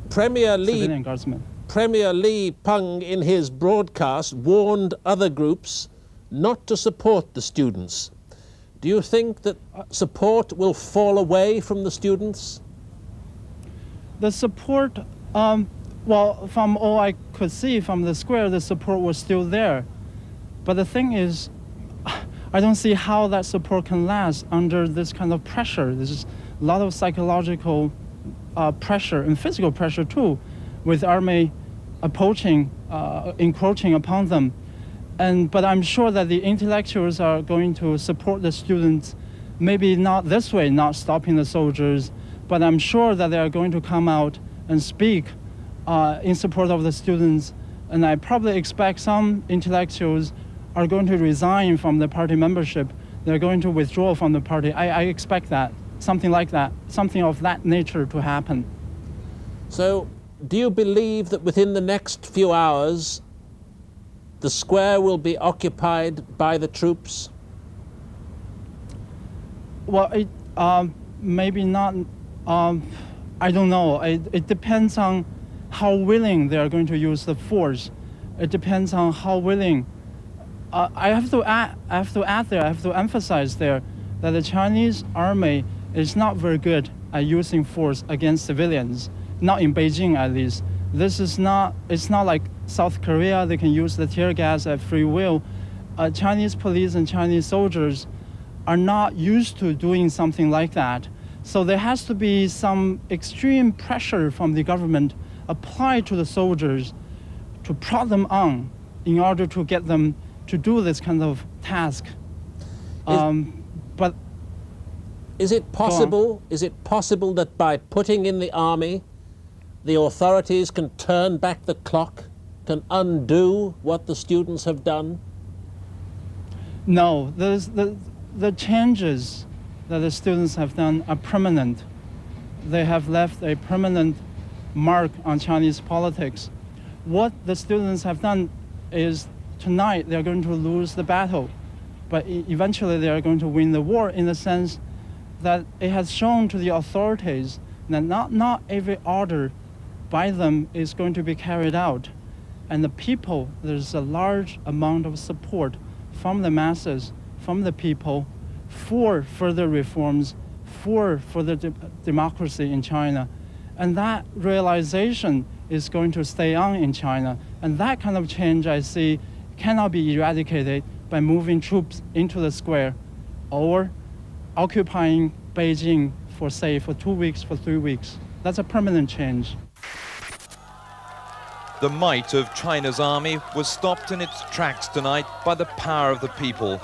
Civilian guardsmen. Premier Li Peng, in his broadcast, warned other groups not to support the students. Do you think that support will fall away from the students? The support, well, from all I could see from the square, the support was still there. But the thing is, I don't see how that support can last under this kind of pressure. There's a lot of psychological pressure and physical pressure too, with the army approaching, encroaching upon them. But I'm sure that the intellectuals are going to support the students, maybe not this way, not stopping the soldiers, but I'm sure that they are going to come out and speak in support of the students. And I probably expect some intellectuals are going to resign from the party membership. They're going to withdraw from the party. I expect that, something like that, something of that nature to happen. So, do you believe that within the next few hours, the square will be occupied by the troops? Well, maybe not. I don't know. It depends on how willing they are going to use the force. It depends on how willing. I have to emphasize there that the Chinese army is not very good at using force against civilians. Not in Beijing, at least. It's not like South Korea. They can use the tear gas at free will. Chinese police and Chinese soldiers are not used to doing something like that. So there has to be some extreme pressure from the government applied to the soldiers to prod them on in order to get them to do this kind of task. But is it possible that by putting in the army, the authorities can turn back the clock, can undo what the students have done? No, the changes that the students have done are permanent. They have left a permanent mark on Chinese politics. What the students have done is tonight they're going to lose the battle, but eventually they are going to win the war, in the sense that it has shown to the authorities that not every order by them is going to be carried out. And the people, there's a large amount of support from the masses, from the people, for further reforms, for further democracy in China. And that realization is going to stay on in China. And that kind of change, I see, cannot be eradicated by moving troops into the square or occupying Beijing for 2 weeks, for 3 weeks. That's a permanent change. The might of China's army was stopped in its tracks tonight by the power of the people.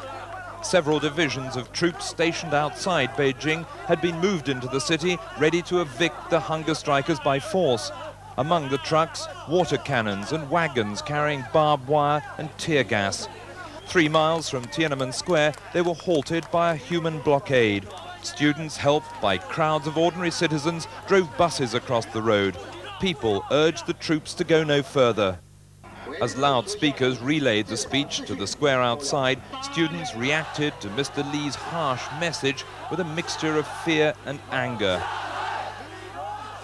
Several divisions of troops stationed outside Beijing had been moved into the city, ready to evict the hunger strikers by force. Among the trucks, water cannons and wagons carrying barbed wire and tear gas. 3 miles from Tiananmen Square, they were halted by a human blockade. Students, helped by crowds of ordinary citizens, drove buses across the road. People urged the troops to go no further. As loudspeakers relayed the speech to the square outside, students reacted to Mr. Li's harsh message with a mixture of fear and anger.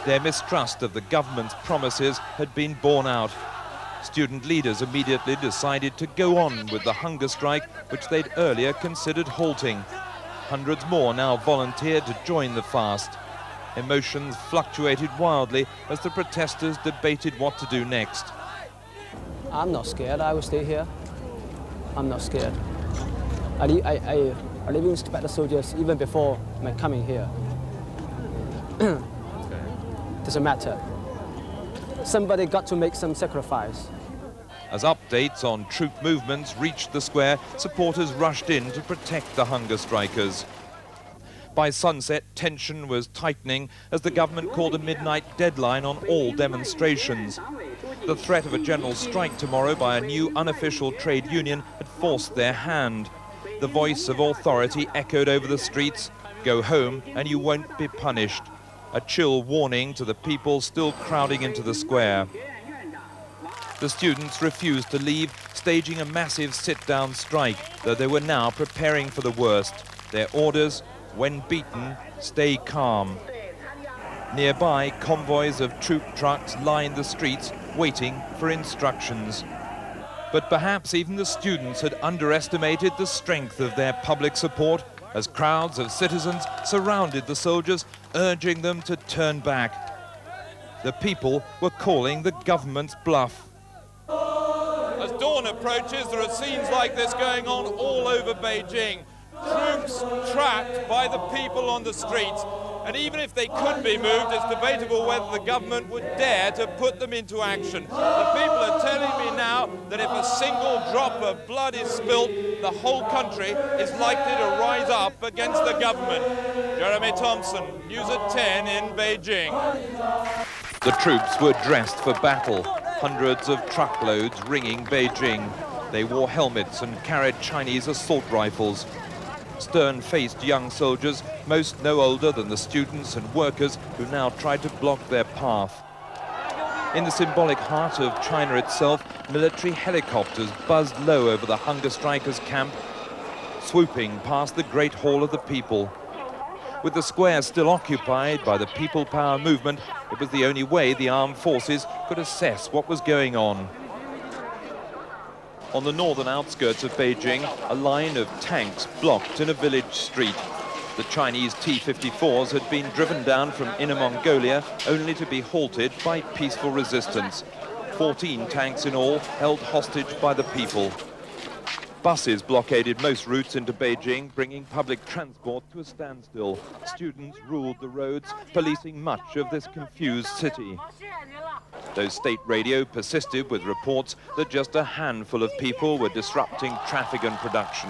Their mistrust of the government's promises had been borne out. Student leaders immediately decided to go on with the hunger strike, which they'd earlier considered halting. Hundreds more now volunteered to join the fast. Emotions fluctuated wildly as the protesters debated what to do next. I'm not scared. I will stay here. I'm not scared. I live in Tibet soldiers even before my coming here. Doesn't matter. Somebody got to make some sacrifice. As updates on troop movements reached the square, supporters rushed in to protect the hunger strikers. By sunset, tension was tightening as the government called a midnight deadline on all demonstrations. The threat of a general strike tomorrow by a new unofficial trade union had forced their hand. The voice of authority echoed over the streets, "Go home and you won't be punished." A chill warning to the people still crowding into the square. The students refused to leave, staging a massive sit-down strike, though they were now preparing for the worst. Their orders: when beaten, stay calm. Nearby, convoys of troop trucks lined the streets, waiting for instructions. But perhaps even the students had underestimated the strength of their public support, as crowds of citizens surrounded the soldiers, urging them to turn back. The people were calling the government's bluff. As dawn approaches, there are scenes like this going on all over Beijing. Troops trapped by the people on the streets. And even if they could be moved, it's debatable whether the government would dare to put them into action. The people are telling me now that if a single drop of blood is spilt, the whole country is likely to rise up against the government. Jeremy Thompson, News at 10 in Beijing. The troops were dressed for battle, hundreds of truckloads ringing Beijing. They wore helmets and carried Chinese assault rifles. Stern-faced young soldiers, most no older than the students and workers who now tried to block their path. In the symbolic heart of China itself, military helicopters buzzed low over the hunger strikers' camp, swooping past the Great Hall of the People. With the square still occupied by the People Power movement, it was the only way the armed forces could assess what was going on. On the northern outskirts of Beijing, a line of tanks blocked in a village street. The Chinese T-54s had been driven down from Inner Mongolia only to be halted by peaceful resistance. 14 tanks in all held hostage by the people. Buses blockaded most routes into Beijing, bringing public transport to a standstill. Students ruled the roads, policing much of this confused city. Though state radio persisted with reports that just a handful of people were disrupting traffic and production.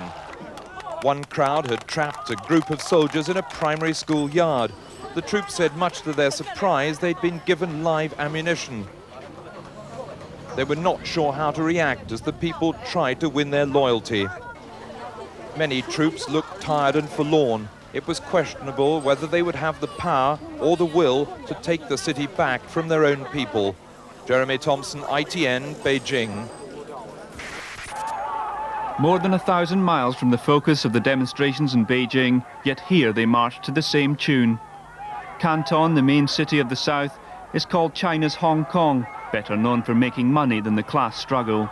One crowd had trapped a group of soldiers in a primary school yard. The troops said, much to their surprise, they'd been given live ammunition. They were not sure how to react as the people tried to win their loyalty. Many troops looked tired and forlorn. It was questionable whether they would have the power or the will to take the city back from their own people. Jeremy Thompson, ITN, Beijing. More than 1,000 miles from the focus of the demonstrations in Beijing, yet here they marched to the same tune. Canton, the main city of the south, is called China's Hong Kong, better known for making money than the class struggle.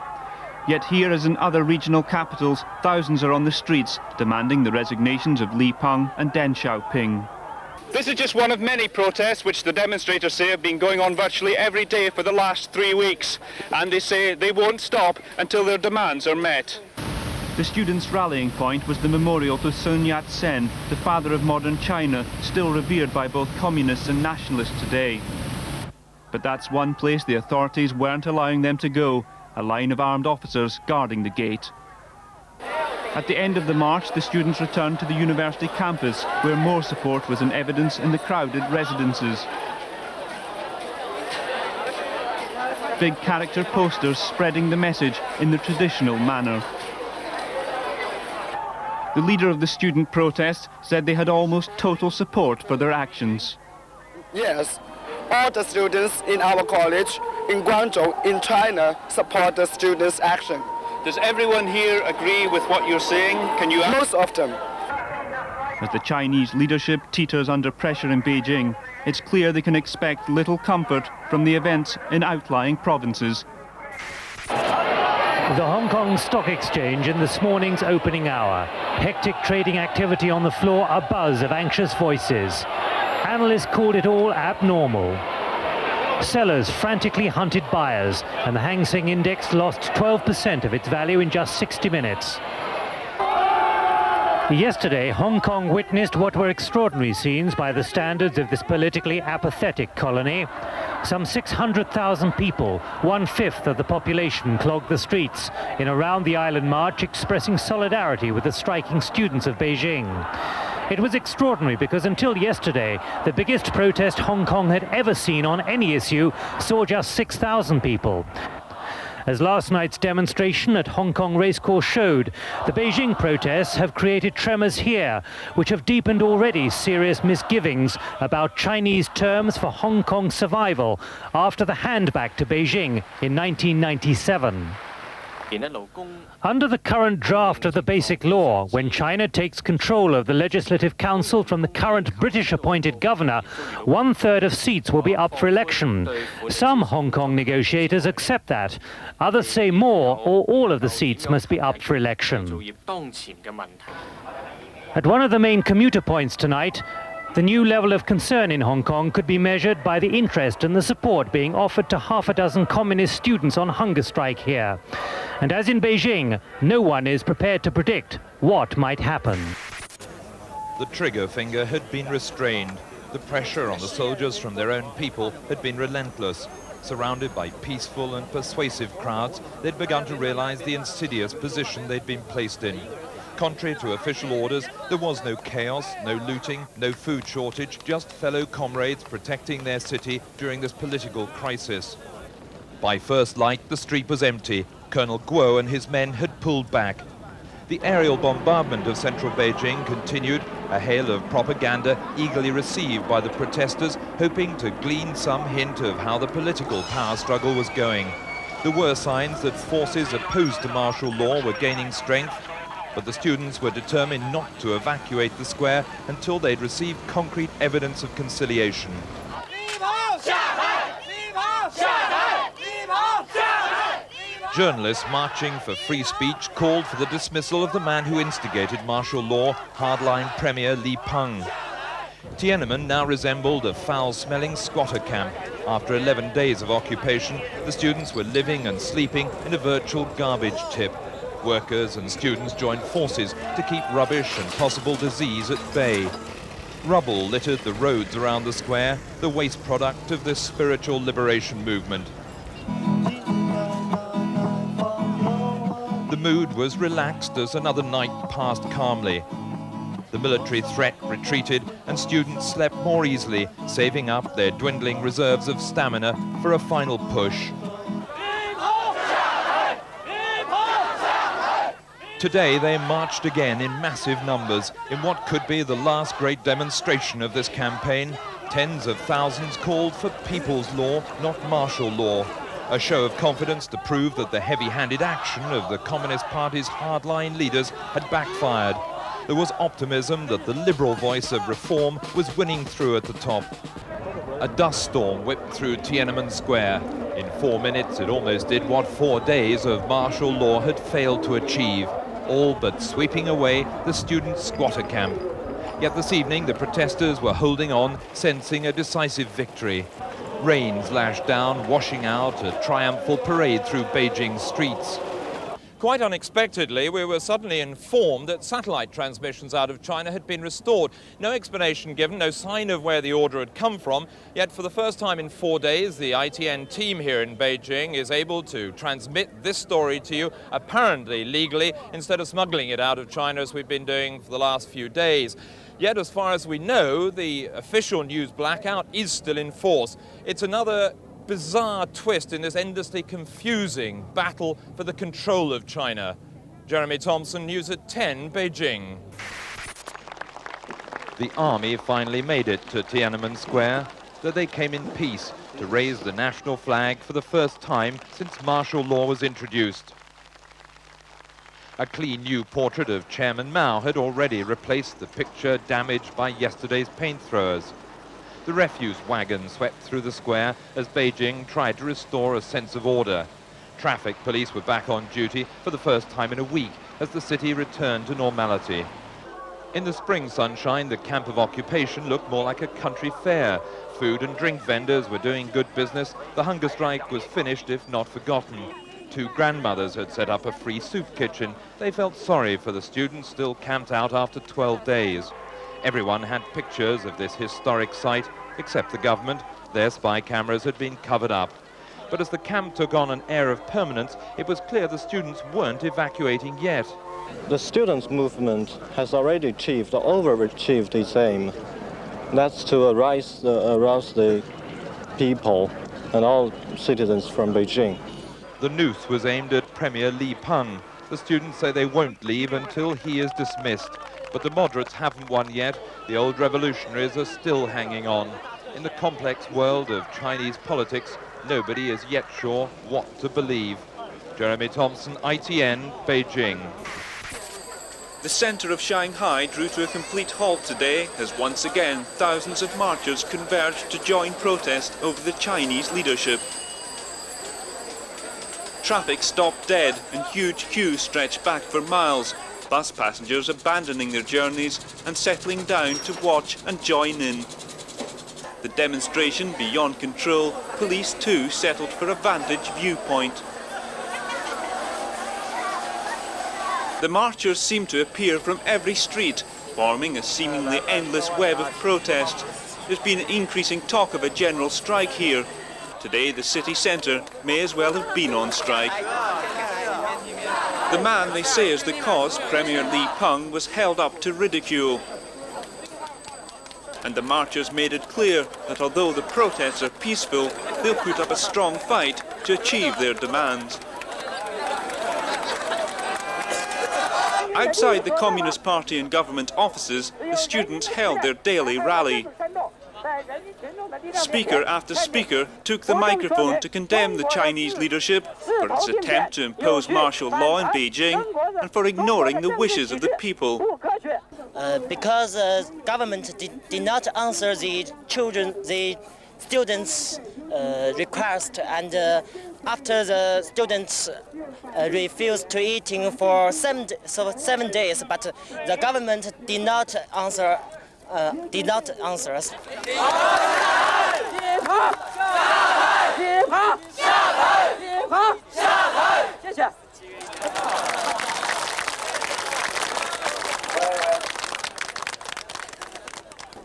Yet here, as in other regional capitals, thousands are on the streets demanding the resignations of Li Peng and Deng Xiaoping. This is just one of many protests which the demonstrators say have been going on virtually every day for the last 3 weeks, and they say they won't stop until their demands are met. The students' rallying point was the memorial to Sun Yat-sen, the father of modern China, still revered by both communists and nationalists today. But that's one place the authorities weren't allowing them to go, a line of armed officers guarding the gate. At the end of the march, the students returned to the university campus, where more support was in evidence in the crowded residences. Big character posters spreading the message in the traditional manner. The leader of the student protest said they had almost total support for their actions. Yes, all the students in our college in Guangzhou, in China, support the students' action. Does everyone here agree with what you're saying? Can you... Most of them. As the Chinese leadership teeters under pressure in Beijing, it's clear they can expect little comfort from the events in outlying provinces. The Hong Kong Stock Exchange in this morning's opening hour. Hectic trading activity on the floor, a buzz of anxious voices. Analysts called it all abnormal. Sellers frantically hunted buyers, and the Hang Seng Index lost 12% of its value in just 60 minutes. Yesterday, Hong Kong witnessed what were extraordinary scenes by the standards of this politically apathetic colony. Some 600,000 people, 1/5 of the population, clogged the streets in a round the island march expressing solidarity with the striking students of Beijing. It was extraordinary because until yesterday, the biggest protest Hong Kong had ever seen on any issue saw just 6,000 people. As last night's demonstration at Hong Kong Racecourse showed, the Beijing protests have created tremors here, which have deepened already serious misgivings about Chinese terms for Hong Kong's survival after the handback to Beijing in 1997. Under the current draft of the Basic Law, when China takes control of the Legislative Council from the current British-appointed governor, 1/3 of seats will be up for election. Some Hong Kong negotiators accept that. Others say more or all of the seats must be up for election. At one of the main commuter points tonight, the new level of concern in Hong Kong could be measured by the interest and the support being offered to half a dozen communist students on hunger strike here. And as in Beijing, no one is prepared to predict what might happen. The trigger finger had been restrained. The pressure on the soldiers from their own people had been relentless. Surrounded by peaceful and persuasive crowds, they'd begun to realize the insidious position they'd been placed in. Contrary to official orders, there was no chaos, no looting, no food shortage, just fellow comrades protecting their city during this political crisis. By first light, the street was empty. Colonel Guo and his men had pulled back. The aerial bombardment of central Beijing continued, a hail of propaganda eagerly received by the protesters, hoping to glean some hint of how the political power struggle was going. There were signs that forces opposed to martial law were gaining strength, but the students were determined not to evacuate the square until they'd received concrete evidence of conciliation. Journalists marching for free speech called for the dismissal of the man who instigated martial law, hardline Premier Li Peng. Tiananmen now resembled a foul-smelling squatter camp. After 11 days of occupation, the students were living and sleeping in a virtual garbage tip. Workers and students joined forces to keep rubbish and possible disease at bay. Rubble littered the roads around the square, the waste product of this spiritual liberation movement. The mood was relaxed as another night passed calmly. The military threat retreated and students slept more easily, saving up their dwindling reserves of stamina for a final push. Today they marched again in massive numbers in what could be the last great demonstration of this campaign. Tens of thousands called for people's law, not martial law. A show of confidence to prove that the heavy-handed action of the Communist Party's hardline leaders had backfired. There was optimism that the liberal voice of reform was winning through at the top. A dust storm whipped through Tiananmen Square. In 4 minutes, it almost did what 4 days of martial law had failed to achieve, all but sweeping away the student squatter camp. Yet this evening, the protesters were holding on, sensing a decisive victory. Rain lashed down, washing out a triumphal parade through Beijing's streets. Quite unexpectedly, we were suddenly informed that satellite transmissions out of China had been restored. No explanation given, no sign of where the order had come from, yet for the first time in 4 days, the ITN team here in Beijing is able to transmit this story to you, apparently legally, instead of smuggling it out of China as we've been doing for the last few days. Yet, as far as we know, the official news blackout is still in force. It's another bizarre twist in this endlessly confusing battle for the control of China. Jeremy Thompson, News at 10, Beijing. The army finally made it to Tiananmen Square, though they came in peace to raise the national flag for the first time since martial law was introduced. A clean new portrait of Chairman Mao had already replaced the picture damaged by yesterday's paint throwers. The refuse wagon swept through the square as Beijing tried to restore a sense of order. Traffic police were back on duty for the first time in a week as the city returned to normality. In the spring sunshine, the camp of occupation looked more like a country fair. Food and drink vendors were doing good business. The hunger strike was finished, if not forgotten. 2 grandmothers had set up a free soup kitchen. They felt sorry for the students still camped out after 12 days. Everyone had pictures of this historic site, except the government. Their spy cameras had been covered up. But as the camp took on an air of permanence, it was clear the students weren't evacuating yet. The students' movement has already achieved or overachieved its aim. That's to arouse the people and all citizens from Beijing. The noose was aimed at Premier Li Peng. The students say they won't leave until he is dismissed. But the moderates haven't won yet. The old revolutionaries are still hanging on. In the complex world of Chinese politics, nobody is yet sure what to believe. Jeremy Thompson, ITN, Beijing. The centre of Shanghai drew to a complete halt today as once again thousands of marchers converged to join protest over the Chinese leadership. Traffic stopped dead and huge queues stretched back for miles, bus passengers abandoning their journeys and settling down to watch and join in. The demonstration beyond control, police too settled for a vantage viewpoint. The marchers seem to appear from every street, forming a seemingly endless web of protest. There's been increasing talk of a general strike here. Today the city centre may as well have been on strike. The man they say is the cause, Premier Li Peng, was held up to ridicule. And the marchers made it clear that although the protests are peaceful, they'll put up a strong fight to achieve their demands. Outside the Communist Party and government offices, the students held their daily rally. Speaker after speaker took the microphone to condemn the Chinese leadership for its attempt to impose martial law in Beijing and for ignoring the wishes of the people. Because the government did not answer the students' request, and after the students refused to eating for 7 days, but the government did not answer us.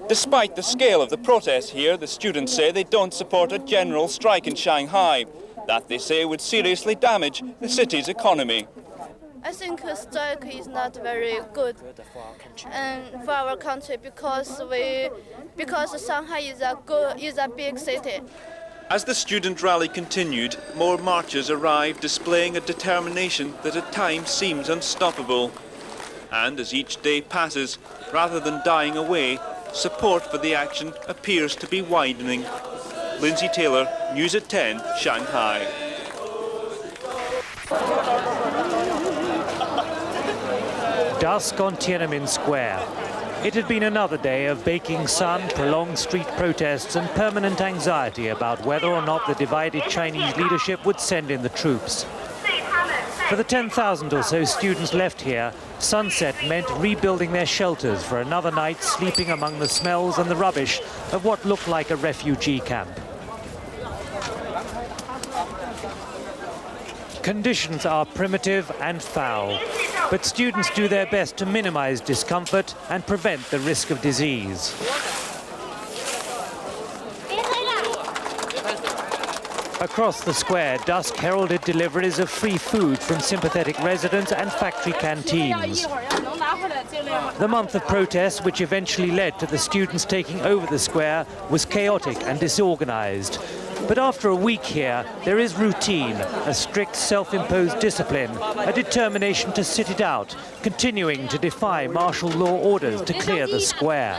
Despite the scale of the protest here, the students say they don't support a general strike in Shanghai. That, they say, would seriously damage the city's economy. I think a strike is not very good for our country because Shanghai is a big city. As the student rally continued, more marchers arrived displaying a determination that at times seems unstoppable. And as each day passes, rather than dying away, support for the action appears to be widening. Lindsay Taylor, News at 10, Shanghai. Dusk on Tiananmen Square. It had been another day of baking sun, prolonged street protests and permanent anxiety about whether or not the divided Chinese leadership would send in the troops. For the 10,000 or so students left here, sunset meant rebuilding their shelters for another night sleeping among the smells and the rubbish of what looked like a refugee camp. Conditions are primitive and foul, but students do their best to minimize discomfort and prevent the risk of disease. Across the square, dusk heralded deliveries of free food from sympathetic residents and factory canteens. The month of protests, which eventually led to the students taking over the square, was chaotic and disorganized. But after a week here, there is routine, a strict self-imposed discipline, a determination to sit it out, continuing to defy martial law orders to clear the square.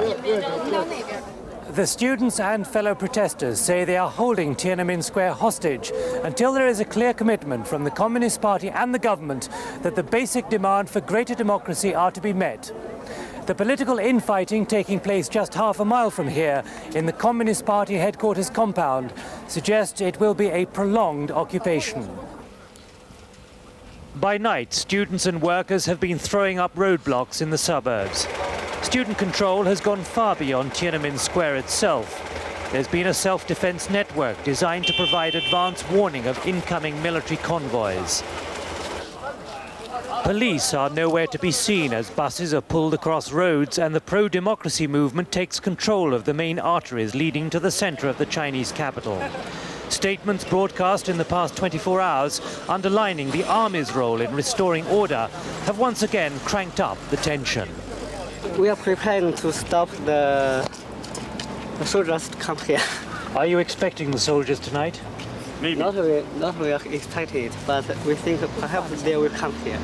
The students and fellow protesters say they are holding Tiananmen Square hostage until there is a clear commitment from the Communist Party and the government that the basic demand for greater democracy are to be met. The political infighting taking place just half a mile from here in the Communist Party headquarters compound suggests it will be a prolonged occupation. By night, students and workers have been throwing up roadblocks in the suburbs. Student control has gone far beyond Tiananmen Square itself. There's been a self-defense network designed to provide advance warning of incoming military convoys. Police are nowhere to be seen as buses are pulled across roads and the pro-democracy movement takes control of the main arteries leading to the center of the Chinese capital. Statements broadcast in the past 24 hours underlining the army's role in restoring order have once again cranked up the tension. We are preparing to stop the soldiers to come here. Are you expecting the soldiers tonight? Maybe. Not really expected, but we think perhaps they will come here.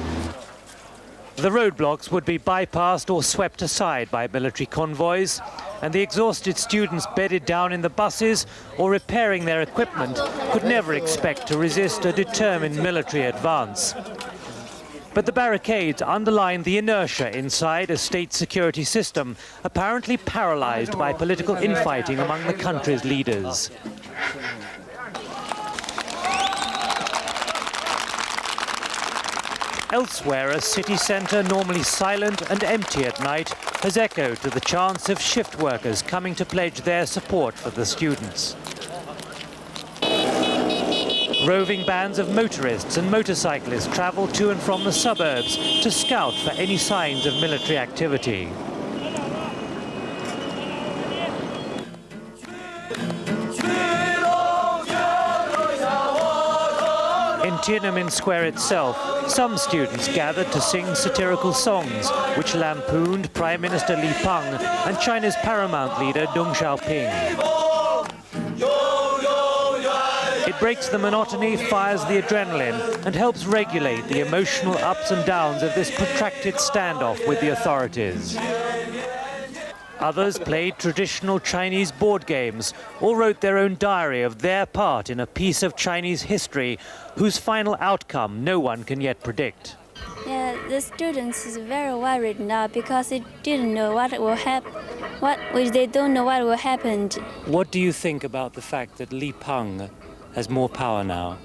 The roadblocks would be bypassed or swept aside by military convoys, and the exhausted students bedded down in the buses or repairing their equipment could never expect to resist a determined military advance. But the barricades underline the inertia inside a state security system apparently paralyzed by political infighting among the country's leaders. Elsewhere, a city centre normally silent and empty at night has echoed to the chants of shift workers coming to pledge their support for the students. Roving bands of motorists and motorcyclists travel to and from the suburbs to scout for any signs of military activity. In Tiananmen Square itself, some students gathered to sing satirical songs which lampooned Prime Minister Li Peng and China's paramount leader Deng Xiaoping. It breaks the monotony, fires the adrenaline, and helps regulate the emotional ups and downs of this protracted standoff with the authorities. Others played traditional Chinese board games or wrote their own diary of their part in a piece of Chinese history whose final outcome no one can yet predict. Yeah, the students is very worried now because they didn't know what will happen. They don't know what will happen. What do you think about the fact that Li Peng has more power now?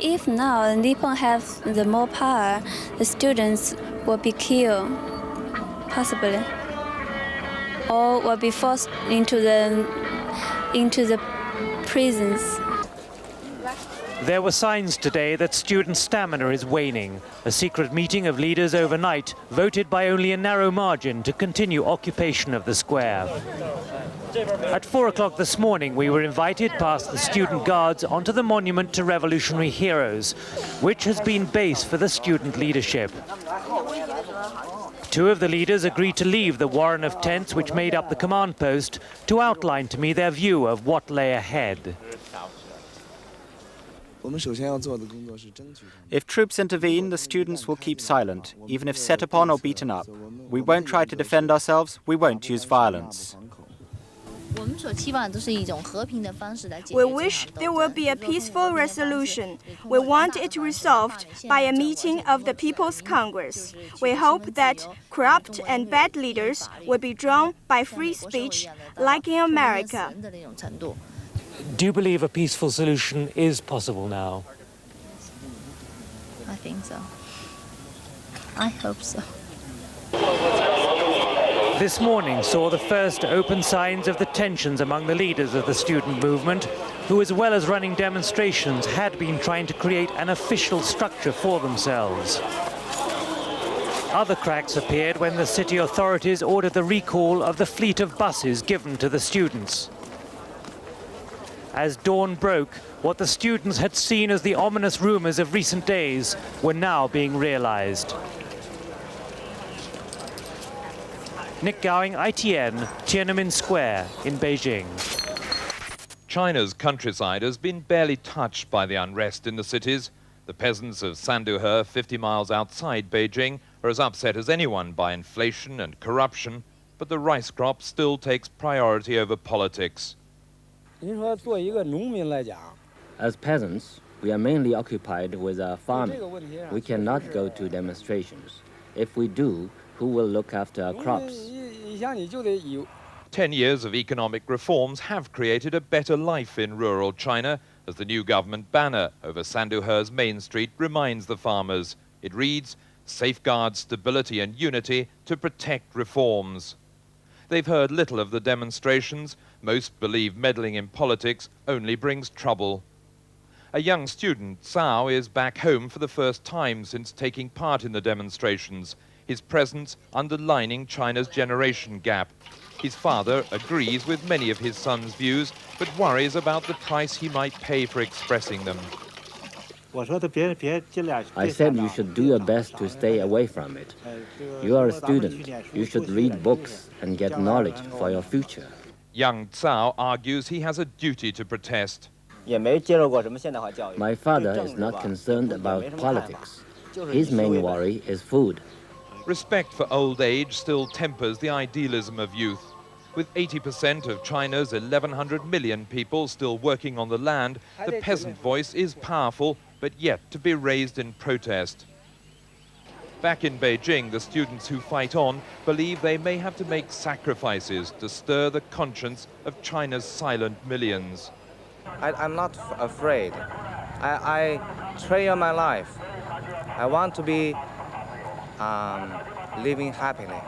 If now Li Peng has the more power, the students will be killed, possibly, or will be forced into the prisons. There were signs today that student stamina is waning. A secret meeting of leaders overnight voted by only a narrow margin to continue occupation of the square. At 4 o'clock this morning, we were invited past the student guards onto the monument to revolutionary heroes, which has been base for the student leadership. Two of the leaders agreed to leave the warren of tents which made up the command post to outline to me their view of what lay ahead. If troops intervene, the students will keep silent, even if set upon or beaten up. We won't try to defend ourselves, we won't use violence. We wish there will be a peaceful resolution. We want it resolved by a meeting of the People's Congress. We hope that corrupt and bad leaders will be drawn by free speech, like in America. Do you believe a peaceful solution is possible now? I think so. I hope so. This morning saw the first open signs of the tensions among the leaders of the student movement, who, as well as running demonstrations, had been trying to create an official structure for themselves. Other cracks appeared when the city authorities ordered the recall of the fleet of buses given to the students. As dawn broke, what the students had seen as the ominous rumors of recent days were now being realized. Nick Gowing, ITN, Tiananmen Square in Beijing. China's countryside has been barely touched by the unrest in the cities. The peasants of Sanduhe, 50 miles outside Beijing, are as upset as anyone by inflation and corruption, but the rice crop still takes priority over politics. As peasants, we are mainly occupied with farming. We cannot go to demonstrations. If we do, who will look after our crops? 10 years of economic reforms have created a better life in rural China, as the new government banner over Sanduhe's main street reminds the farmers. It reads, safeguard stability and unity to protect reforms. They've heard little of the demonstrations. Most believe meddling in politics only brings trouble. A young student, Cao, is back home for the first time since taking part in the demonstrations, his presence underlining China's generation gap. His father agrees with many of his son's views, but worries about the price he might pay for expressing them. I said you should do your best to stay away from it. You are a student. You should read books and get knowledge for your future. Young Cao argues he has a duty to protest. My father is not concerned about politics. His main worry is food. Respect for old age still tempers the idealism of youth. With 80% of China's 1,100 million people still working on the land, the peasant voice is powerful, but yet to be raised in protest. Back in Beijing, the students who fight on believe they may have to make sacrifices to stir the conscience of China's silent millions. I'm not afraid. I train my life. I want to be living happily.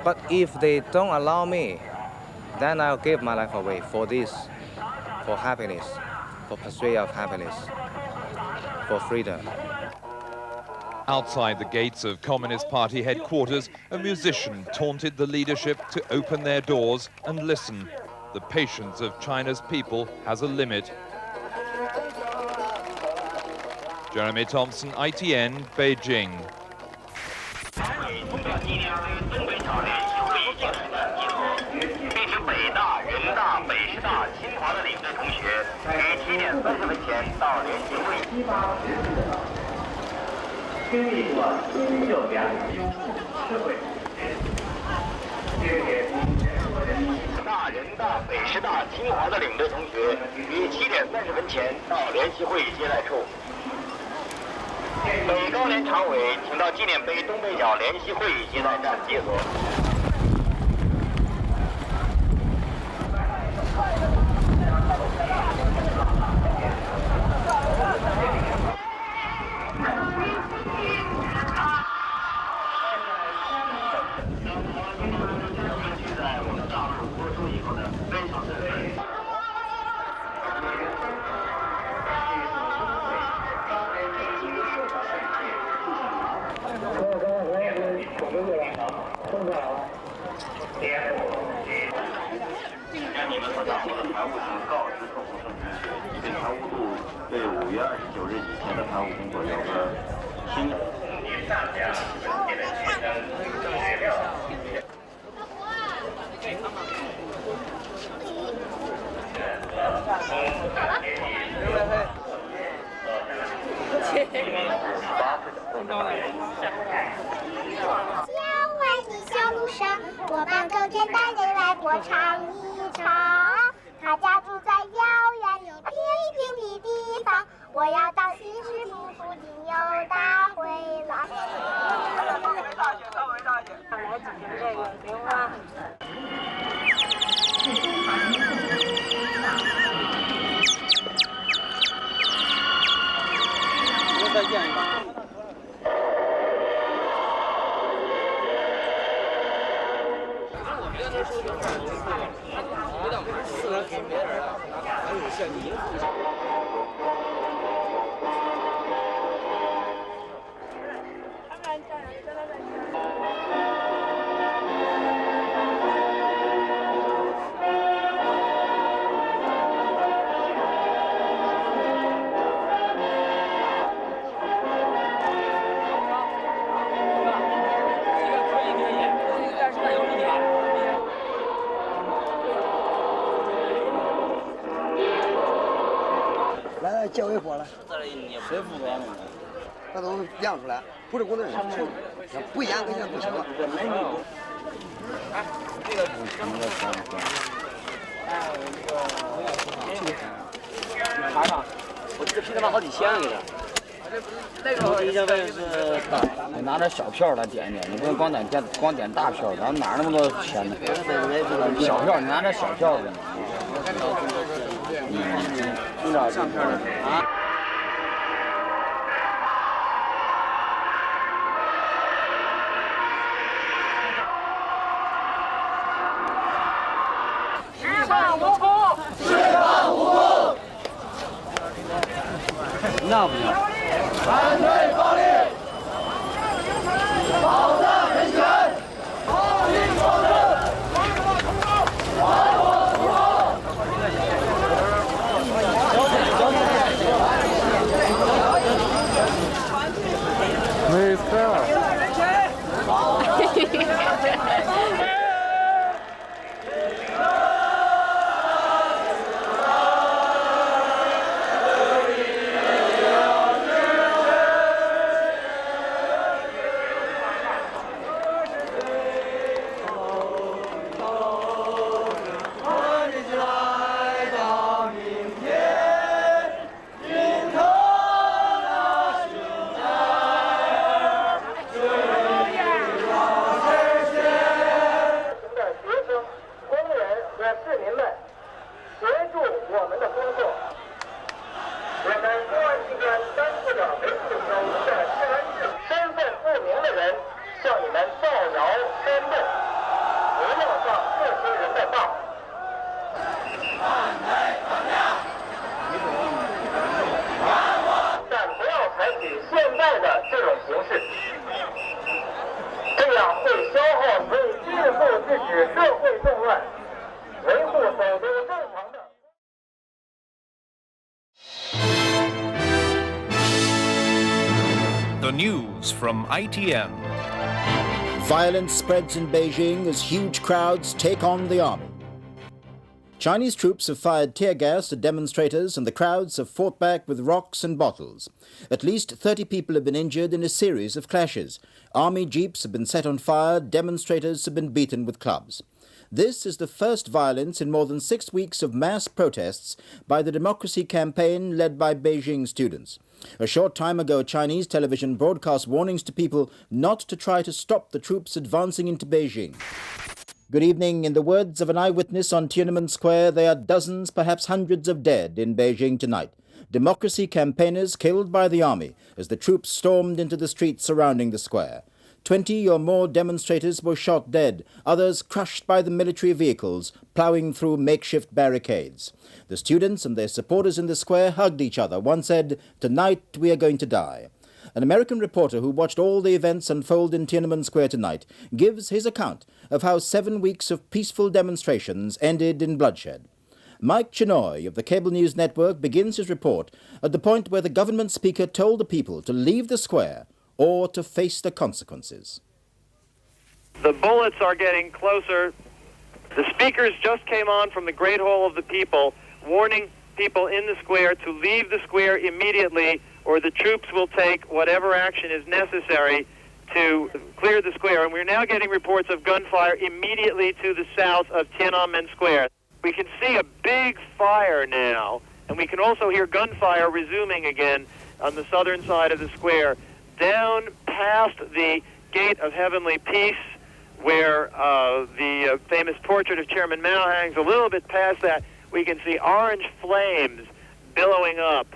But if they don't allow me, then I'll give my life away for this, for happiness, for pursuit of happiness, for freedom. Outside the gates of Communist Party headquarters, a musician taunted the leadership to open their doors and listen. The patience of China's people has a limit. Jeremy Thompson, ITN, Beijing. 大人大、北师大、清华的领队同学于7点30分前到联席会议接待处。北高联常委，请到纪念碑东北角联席会议接待站集合。 将你们所掌握的财务情告知客户证券，以便财务部对5月29日以前的财务工作有个清。大家本届的学生正学料。 千万的小路上，我们更简单的来过唱一唱。他家住在遥远的僻静的地方，我要到西市不负的又打回来。稍微大一点。来进行这个给我。 再见一个。来结尾火了，谁负责呢？那都量出来，不是工作人员，不严肯定不行了。这个不行了，拿上，我这个皮他妈好几千给他。我这现在是大，你拿点小票来点点，你不能光点大票，咱哪那么多钱呢？小票你拿点小票的。 相片啊！犯无辜，释放无辜。那不要。反对暴力，保障人权，暴力抗争，还我自由。没事。The news from ITM. Violence spreads in Beijing as huge crowds take on the army. Chinese troops have fired tear gas at demonstrators and the crowds have fought back with rocks and bottles. At least 30 people have been injured in a series of clashes. Army jeeps have been set on fire, demonstrators have been beaten with clubs. This is the first violence in more than 6 weeks of mass protests by the democracy campaign led by Beijing students. A short time ago, Chinese television broadcast warnings to people not to try to stop the troops advancing into Beijing. Good evening. In the words of an eyewitness on Tiananmen Square, there are dozens, perhaps hundreds of dead in Beijing tonight. Democracy campaigners killed by the army as the troops stormed into the streets surrounding the square. 20 or more demonstrators were shot dead, others crushed by the military vehicles, ploughing through makeshift barricades. The students and their supporters in the square hugged each other. One said, "Tonight we are going to die." An American reporter who watched all the events unfold in Tiananmen Square tonight gives his account of how 7 weeks of peaceful demonstrations ended in bloodshed. Mike Chinoy of the Cable News Network begins his report at the point where the government speaker told the people to leave the square or to face the consequences. The bullets are getting closer. The speakers just came on from the Great Hall of the People, warning people in the square to leave the square immediately, or the troops will take whatever action is necessary to clear the square. And we're now getting reports of gunfire immediately to the south of Tiananmen Square. We can see a big fire now, and we can also hear gunfire resuming again on the southern side of the square. Down past the Gate of Heavenly Peace, where the famous portrait of Chairman Mao hangs, a little bit past that, we can see orange flames billowing up.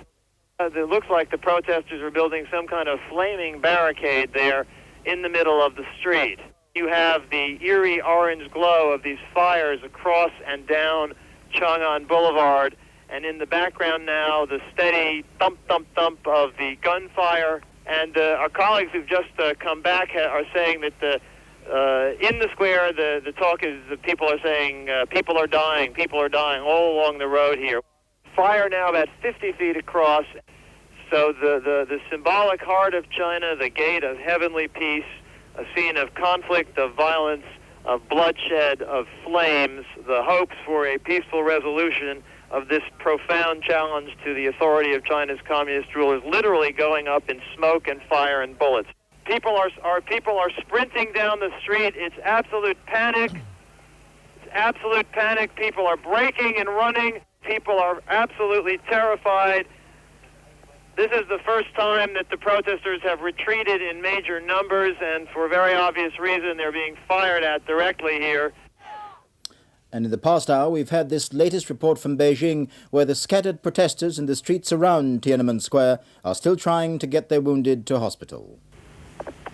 It looks like the protesters are building some kind of flaming barricade there in the middle of the street. You have the eerie orange glow of these fires across and down Chang'an Boulevard, and in the background now, the steady thump, thump, thump of the gunfire. And our colleagues who've just come back are saying that in the square, the talk is that people are saying people are dying all along the road here. Fire now about 50 feet across. So the symbolic heart of China, the Gate of Heavenly Peace, a scene of conflict, of violence, of bloodshed, of flames, the hopes for a peaceful resolution of this profound challenge to the authority of China's communist rule is literally going up in smoke and fire and bullets. People are sprinting down the street. It's absolute panic. It's absolute panic. People are breaking and running. People are absolutely terrified. This is the first time that the protesters have retreated in major numbers, and for a very obvious reason, they're being fired at directly here. And in the past hour, we've had this latest report from Beijing, where the scattered protesters in the streets around Tiananmen Square are still trying to get their wounded to hospital.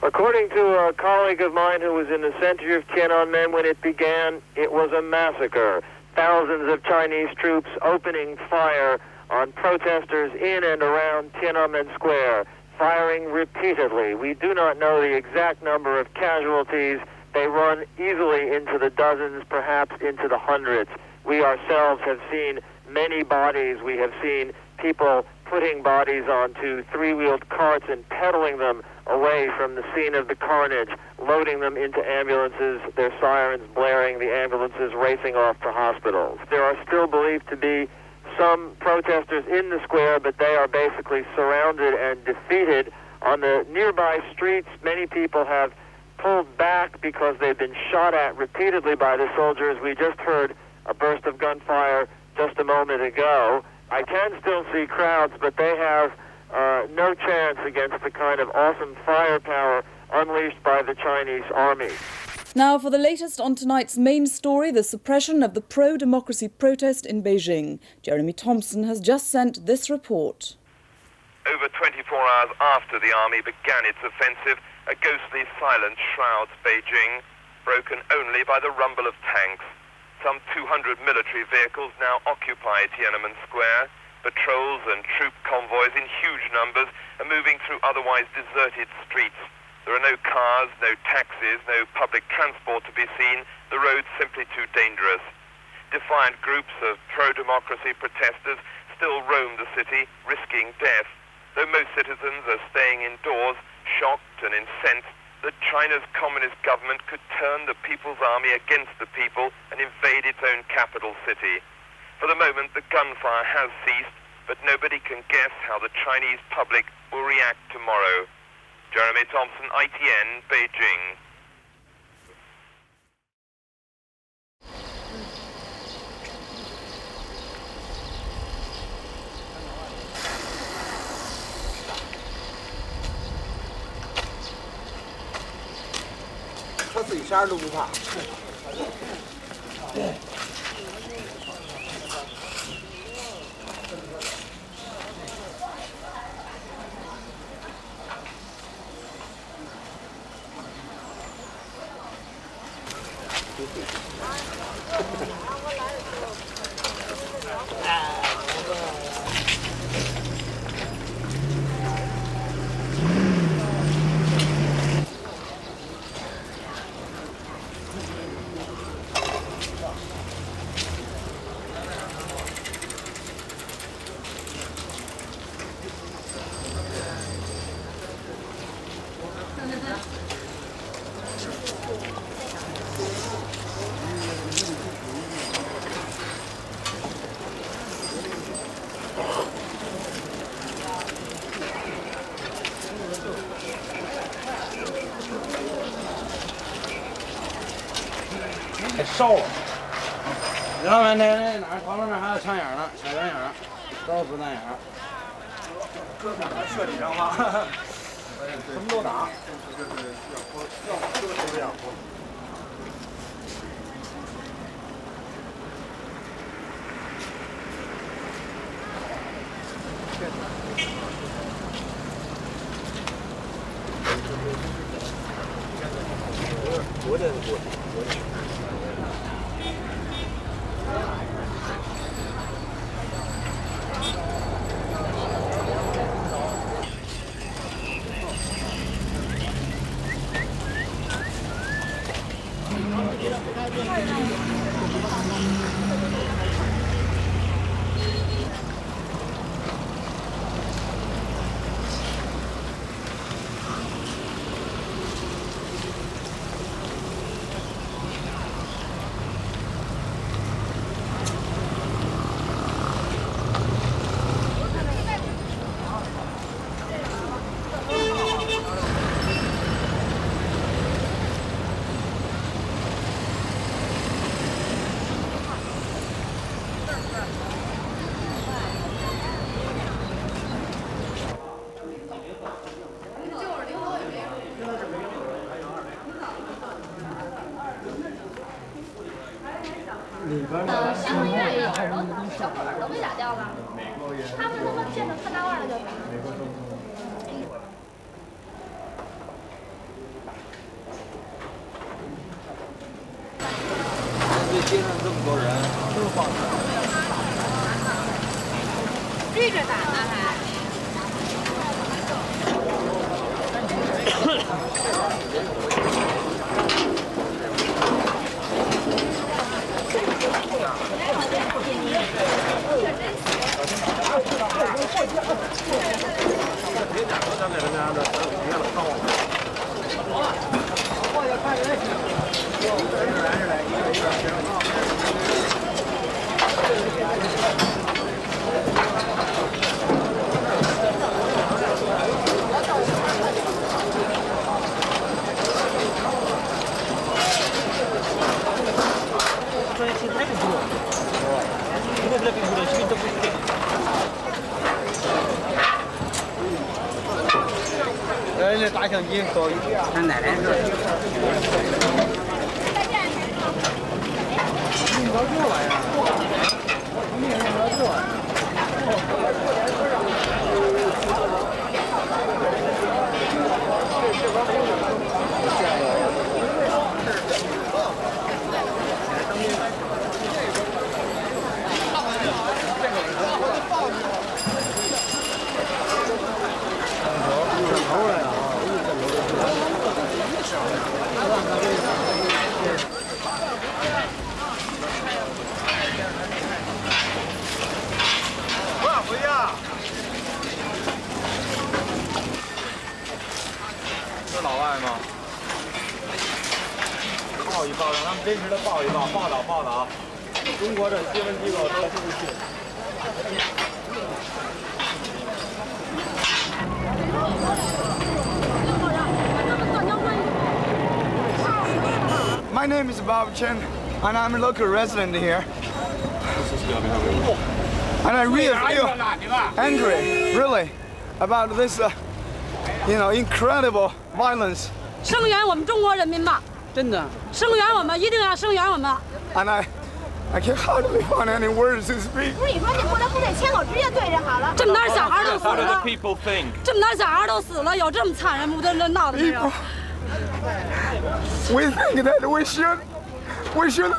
According to a colleague of mine who was in the center of Tiananmen when it began, it was a massacre. thousands of Chinese troops opening fire on protesters in and around Tiananmen Square, firing repeatedly. We do not know the exact number of casualties. They run easily into the dozens, perhaps into the hundreds. We ourselves have seen many bodies. We have seen people putting bodies onto three-wheeled carts and pedaling them away from the scene of the carnage, loading them into ambulances, their sirens blaring, the ambulances racing off to hospitals. There are still believed to be some protesters in the square, but they are basically surrounded and defeated. On the nearby streets, many people have pulled back because they've been shot at repeatedly by the soldiers. We just heard a burst of gunfire just a moment ago. I can still see crowds, but they have no chance against the kind of awesome firepower unleashed by the Chinese army. Now for the latest on tonight's main story, the suppression of the pro-democracy protest in Beijing. Jeremy Thompson has just sent this report. Over 24 hours after the army began its offensive, a ghostly silence shrouds Beijing, broken only by the rumble of tanks. Some 200 military vehicles now occupy Tiananmen Square. Patrols and troop convoys in huge numbers are moving through otherwise deserted streets. There are no cars, no taxis, no public transport to be seen. The road's simply too dangerous. Defiant groups of pro-democracy protesters still roam the city, risking death. Though most citizens are staying indoors, shocked and incensed that China's communist government could turn the People's Army against the people and invade its own capital city. For the moment, the gunfire has ceased, but nobody can guess how the Chinese public will react tomorrow. Jeremy Thompson, ITN, Beijing.太瘦了，然后那哪旁边那还有长眼呢，小圆眼，都不那样。各种设计上嘛，什么都打。要这样。昨天。相关院有耳朵小本儿都被打掉了，他们说会变成特大腕的就行。这街上这么多人，绿着打呢还。那大相机高一点，看奶奶这。是老外吗？报一报，让他们真实的报一报，报道。中国的新闻机构都出去。My name is Bob Chen, and I'm a local resident here. And I really feel angry, really, about this, incredible violence. 声援我们中国人民吧，真的。声援我们，一定要声援我们。And I can hardly find any words to speak. 不是你说那过来部队牵狗直接对着好了。这么点小孩都死了。 What do the people think? 这么点小孩都死了，有这么残忍不？这闹的没有？ We think that we should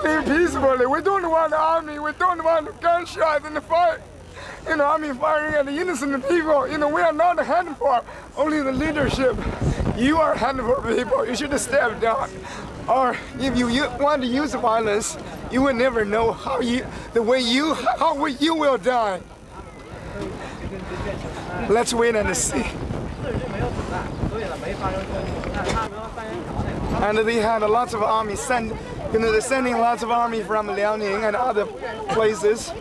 live peacefully. We don't want army. We don't want gunshots and fight. Army firing at innocent people. We are not a handful. Only the leadership. You are a handful of people. You should step down. Or if you want to use violence, you will never know how you will die. Let's wait and see. And they had lots of army they're sending lots of army from Liaoning and other places,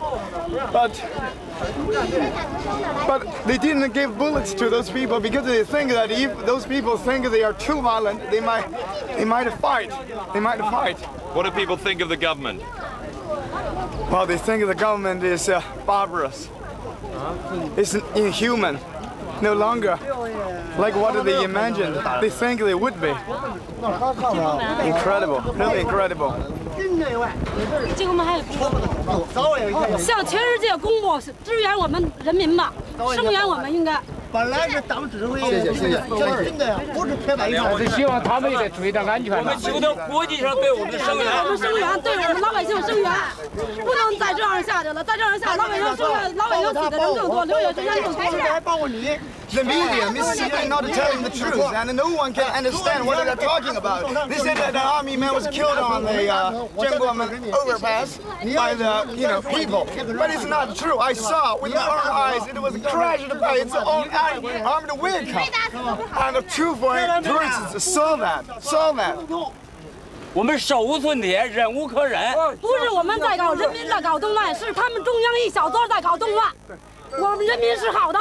but they didn't give bullets to those people because they think that if those people think they are too violent, they might fight. They might fight. What do people think of the government? Well, they think the government is barbarous. It's inhuman. No longer like what they imagined. They think they would be. Incredible, really incredible. 这个我们还向全世界公布支援我们人民吧，声援我们应该。 本来是党指挥，谢谢，真的呀，不是铁板一块。是希望他们也得注意点安全。我们求到国际上对我们的声援，我们声援，对我们老百姓声援，不能再这样下去了，再这样下，老百姓声援，老百姓死的人更多，流血之冤更多。还包括你。 The media is simply not telling the truth, and no one can understand what they're talking about. They said that an army man was killed on the Tiananmen overpass by the people, but it's not true. I saw with my own eyes it was crashed by its own armed vehicle, and two foreign tourists saw that. 我们手无寸铁，忍无可忍。不是我们在搞，人民在搞动乱，是他们中央一小撮在搞动乱。 我们人民是好的，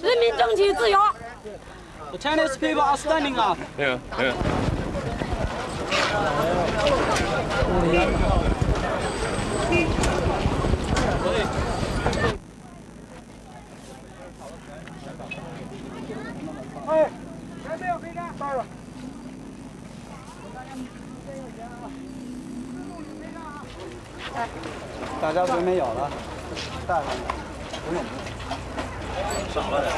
人民争取自由。The Chinese people are standing up. Yeah. 哎，还没有飞弹，到了。大家水没有了，带上去。 不用，少了点。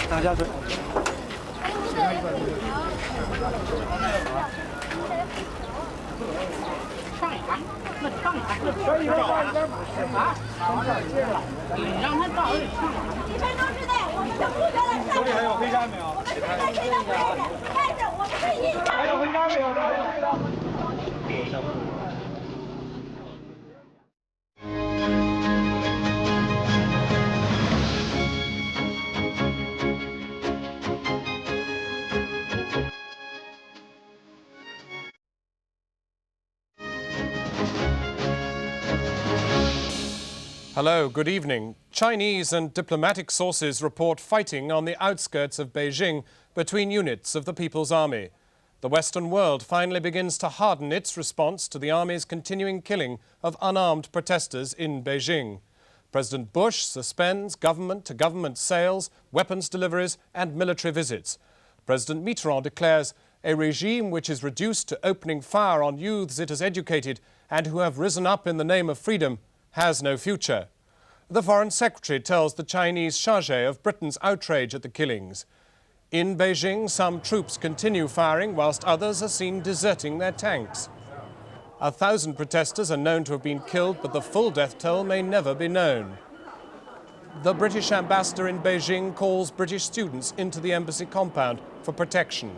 大家水。Hello, good evening. Chinese and diplomatic sources report fighting on the outskirts of Beijing between units of the People's Army. The Western world finally begins to harden its response to the Army's continuing killing of unarmed protesters in Beijing. President Bush suspends government-to-government sales, weapons deliveries and military visits. President Mitterrand declares a regime which is reduced to opening fire on youths it has educated and who have risen up in the name of freedom has no future. The Foreign Secretary tells the Chinese charge of Britain's outrage at the killings. In Beijing, some troops continue firing whilst others are seen deserting their tanks. 1,000 protesters are known to have been killed, but the full death toll may never be known. The British ambassador in Beijing calls British students into the embassy compound for protection.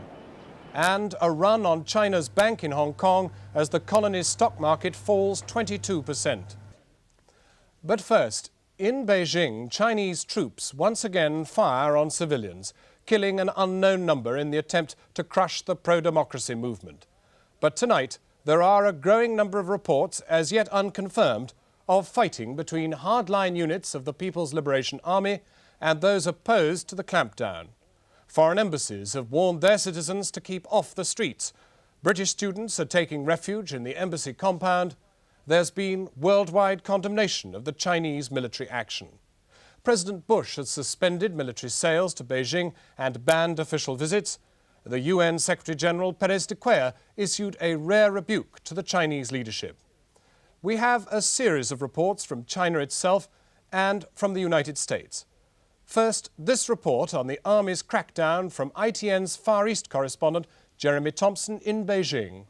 And a run on China's bank in Hong Kong as the colony's stock market falls 22%. But first, in Beijing, Chinese troops once again fire on civilians, killing an unknown number in the attempt to crush the pro-democracy movement. But tonight, there are a growing number of reports, as yet unconfirmed, of fighting between hardline units of the People's Liberation Army and those opposed to the clampdown. Foreign embassies have warned their citizens to keep off the streets. British students are taking refuge in the embassy compound. There's been worldwide condemnation of the Chinese military action. President Bush has suspended military sales to Beijing and banned official visits. The UN Secretary-General Perez de Cuellar issued a rare rebuke to the Chinese leadership. We have a series of reports from China itself and from the United States. First, this report on the Army's crackdown from ITN's Far East correspondent Jeremy Thompson in Beijing.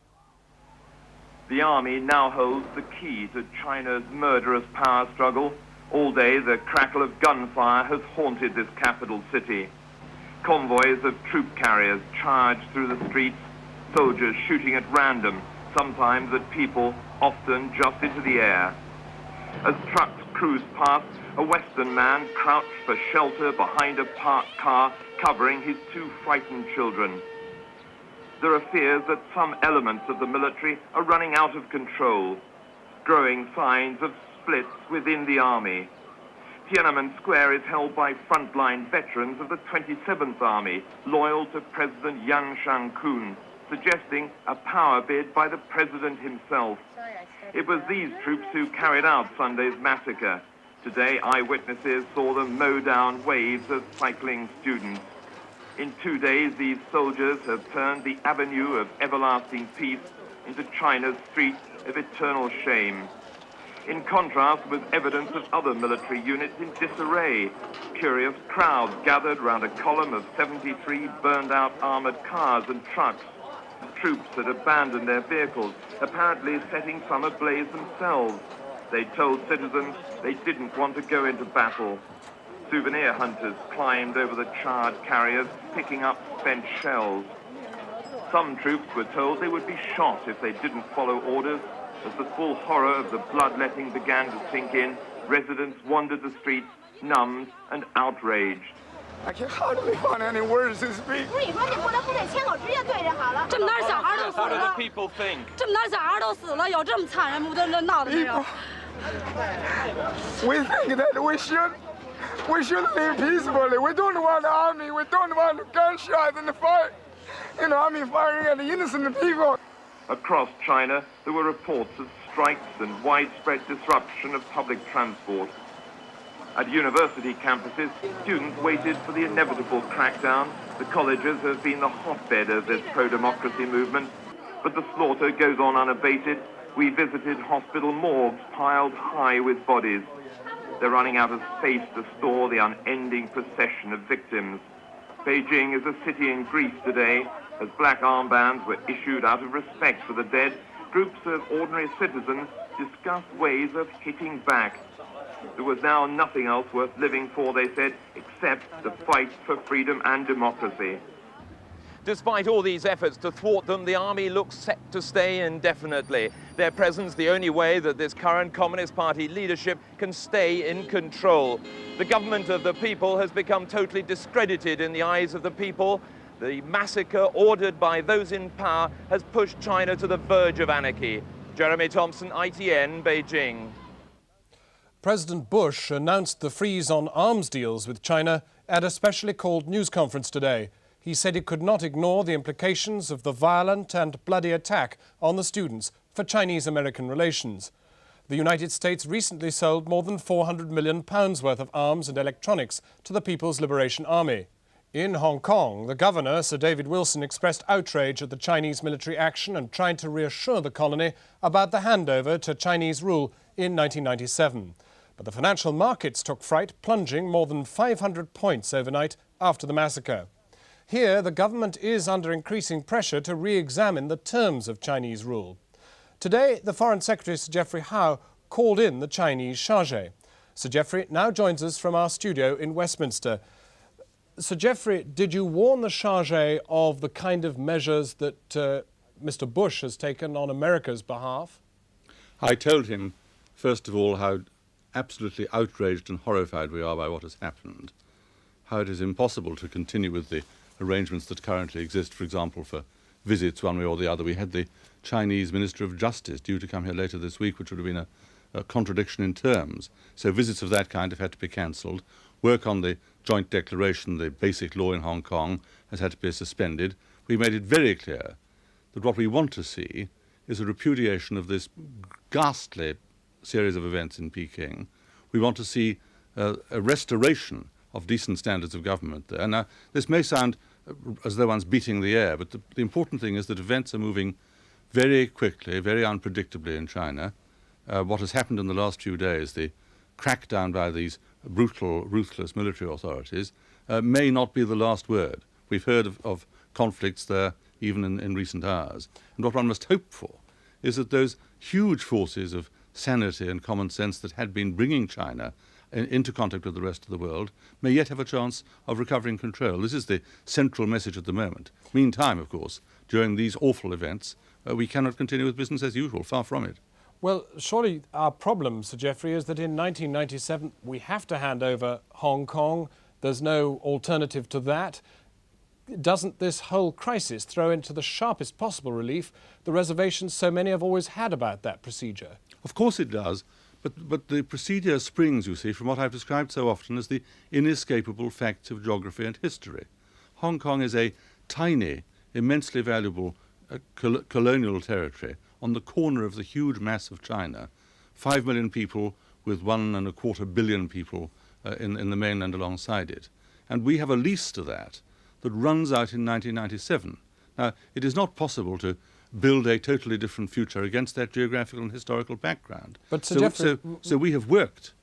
The Army now holds the key to China's murderous power struggle. All day, the crackle of gunfire has haunted this capital city. Convoys of troop carriers charge through the streets, soldiers shooting at random, sometimes at people, often just into the air. As trucks cruise past, a Western man crouched for shelter behind a parked car, covering his two frightened children. There are fears that some elements of the military are running out of control, growing signs of splits within the army. Tiananmen Square is held by frontline veterans of the 27th Army, loyal to President Yang Shangkun, suggesting a power bid by the president himself. It was these troops who carried out Sunday's massacre. Today, eyewitnesses saw them mow down waves of cycling students. In 2 days, these soldiers have turned the avenue of everlasting peace into China's street of eternal shame. In contrast with evidence of other military units in disarray, curious crowds gathered round a column of 73 burned-out armored cars and trucks. Troops had abandoned their vehicles, apparently setting some ablaze themselves. They told citizens they didn't want to go into battle. Souvenir hunters climbed over the charred carriers, picking up spent shells. Some troops were told they would be shot if they didn't follow orders. As the full horror of the bloodletting began to sink in, residents wandered the streets, numbed and outraged. I can hardly find any words to speak. What do the people think? We think that we should live peacefully. We don't want the army. We don't want gunshots and the fight. Army firing at the innocent people. Across China, there were reports of strikes and widespread disruption of public transport. At university campuses, students waited for the inevitable crackdown. The colleges have been the hotbed of this pro-democracy movement. But the slaughter goes on unabated. We visited hospital morgues piled high with bodies. They're running out of space to store the unending procession of victims. Beijing is a city in grief today, as black armbands were issued out of respect for the dead. groups of ordinary citizens discussed ways of hitting back. There was now nothing else worth living for, they said, except the fight for freedom and democracy. Despite all these efforts to thwart them, the army looks set to stay indefinitely. Their presence the only way that this current Communist Party leadership can stay in control. The government of the people has become totally discredited in the eyes of the people. The massacre ordered by those in power has pushed China to the verge of anarchy. Jeremy Thompson, ITN, Beijing. President Bush announced the freeze on arms deals with China at a specially called news conference today. He said he could not ignore the implications of the violent and bloody attack on the students for Chinese-American relations. The United States recently sold more than £400 million worth of arms and electronics to the People's Liberation Army. In Hong Kong, the governor, Sir David Wilson, expressed outrage at the Chinese military action and tried to reassure the colony about the handover to Chinese rule in 1997. But the financial markets took fright, plunging more than 500 points overnight after the massacre. Here, the government is under increasing pressure to re-examine the terms of Chinese rule. Today, the Foreign Secretary, Sir Geoffrey Howe, called in the Chinese chargé. Sir Geoffrey now joins us from our studio in Westminster. Sir Geoffrey, did you warn the chargé of the kind of measures that Mr. Bush has taken on America's behalf? I told him, first of all, how absolutely outraged and horrified we are by what has happened, how it is impossible to continue with the arrangements that currently exist, for example, for visits one way or the other. We had the Chinese Minister of Justice due to come here later this week, which would have been a contradiction in terms. So visits of that kind have had to be cancelled. Work on the joint declaration, the basic law in Hong Kong, has had to be suspended. We made it very clear that what we want to see is a repudiation of this ghastly series of events in Peking. We want to see a restoration of decent standards of government there. Now, this may sound as though one's beating the air, but the important thing is that events are moving very quickly, very unpredictably in China. What has happened in the last few days, the crackdown by these brutal, ruthless military authorities, may not be the last word. We've heard of conflicts there even in recent hours. And what one must hope for is that those huge forces of sanity and common sense that had been bringing China into contact with the rest of the world may yet have a chance of recovering control. This is the central message at the moment. Meantime, of course, during these awful events, we cannot continue with business as usual, far from it. Well, surely our problem, Sir Geoffrey, is that in 1997 we have to hand over Hong Kong. There's no alternative to that. Doesn't this whole crisis throw into the sharpest possible relief the reservations so many have always had about that procedure? Of course it does. But the procedure springs, you see, from what I've described so often as the inescapable facts of geography and history. Hong Kong is a tiny, immensely valuable colonial territory on the corner of the huge mass of China, 5 million people with 1.25 billion people in the mainland alongside it. And we have a lease to that runs out in 1997. Now, it is not possible to build a totally different future against that geographical and historical background. But so we have worked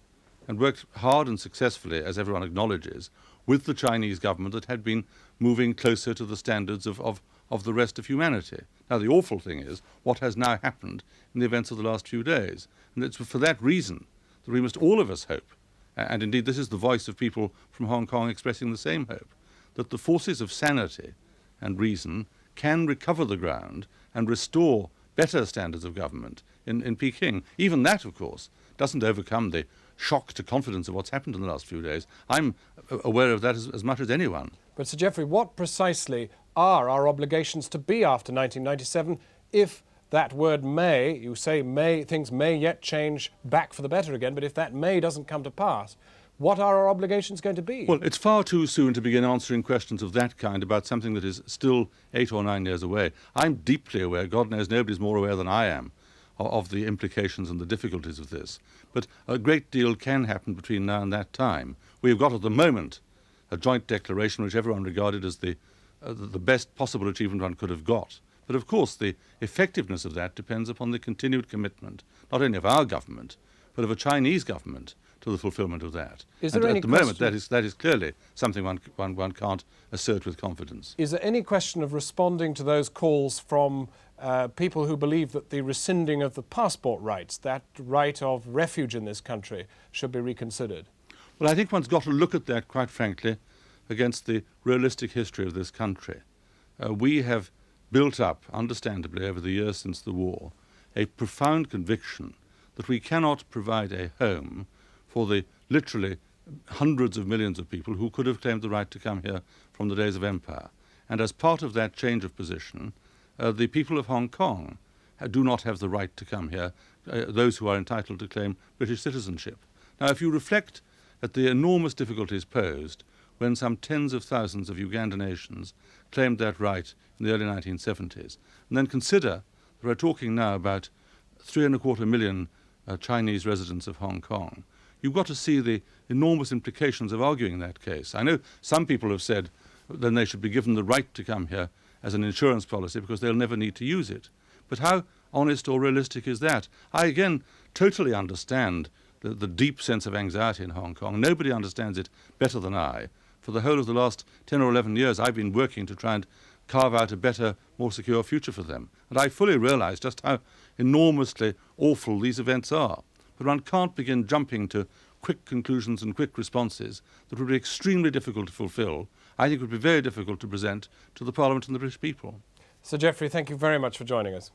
hard and successfully, as everyone acknowledges, with the Chinese government that had been moving closer to the standards of the rest of humanity. Now, the awful thing is what has now happened in the events of the last few days. And it's for that reason that we must all of us hope, and indeed this is the voice of people from Hong Kong expressing the same hope, that the forces of sanity and reason can recover the ground and restore better standards of government in Peking. Even that, of course, doesn't overcome the shock to confidence of what's happened in the last few days. I'm aware of that as much as anyone. But, Sir Geoffrey, what precisely are our obligations to be after 1997 if that word may, you say may, things may yet change back for the better again, but if that may doesn't come to pass, what are our obligations going to be? Well, it's far too soon to begin answering questions of that kind about something that is still 8 or 9 years away. I'm deeply aware, God knows nobody's more aware than I am, of the implications and the difficulties of this. But a great deal can happen between now and that time. We've got at the moment a joint declaration which everyone regarded as the best possible achievement one could have got. But of course the effectiveness of that depends upon the continued commitment, not only of our government, but of a Chinese government to the fulfillment of that. Is there and any at the moment, question- that is clearly something one can't assert with confidence. Is there any question of responding to those calls from people who believe that the rescinding of the passport rights, that right of refuge in this country, should be reconsidered? Well, I think one's got to look at that, quite frankly, against the realistic history of this country. We have built up, understandably, over the years since the war, a profound conviction that we cannot provide a home for the literally hundreds of millions of people who could have claimed the right to come here from the days of empire. And as part of that change of position, the people of Hong Kong do not have the right to come here, those who are entitled to claim British citizenship. Now, if you reflect at the enormous difficulties posed when some tens of thousands of Ugandan nations claimed that right in the early 1970s, and then consider that we're talking now about 3.25 million Chinese residents of Hong Kong, you've got to see the enormous implications of arguing that case. I know some people have said then they should be given the right to come here as an insurance policy because they'll never need to use it. But how honest or realistic is that? I, again, totally understand the deep sense of anxiety in Hong Kong. Nobody understands it better than I. For the whole of the last 10 or 11 years, I've been working to try and carve out a better, more secure future for them. And I fully realise just how enormously awful these events are. But one can't begin jumping to quick conclusions and quick responses that would be extremely difficult to fulfil. I think it would be very difficult to present to the Parliament and the British people. Sir Geoffrey, thank you very much for joining us.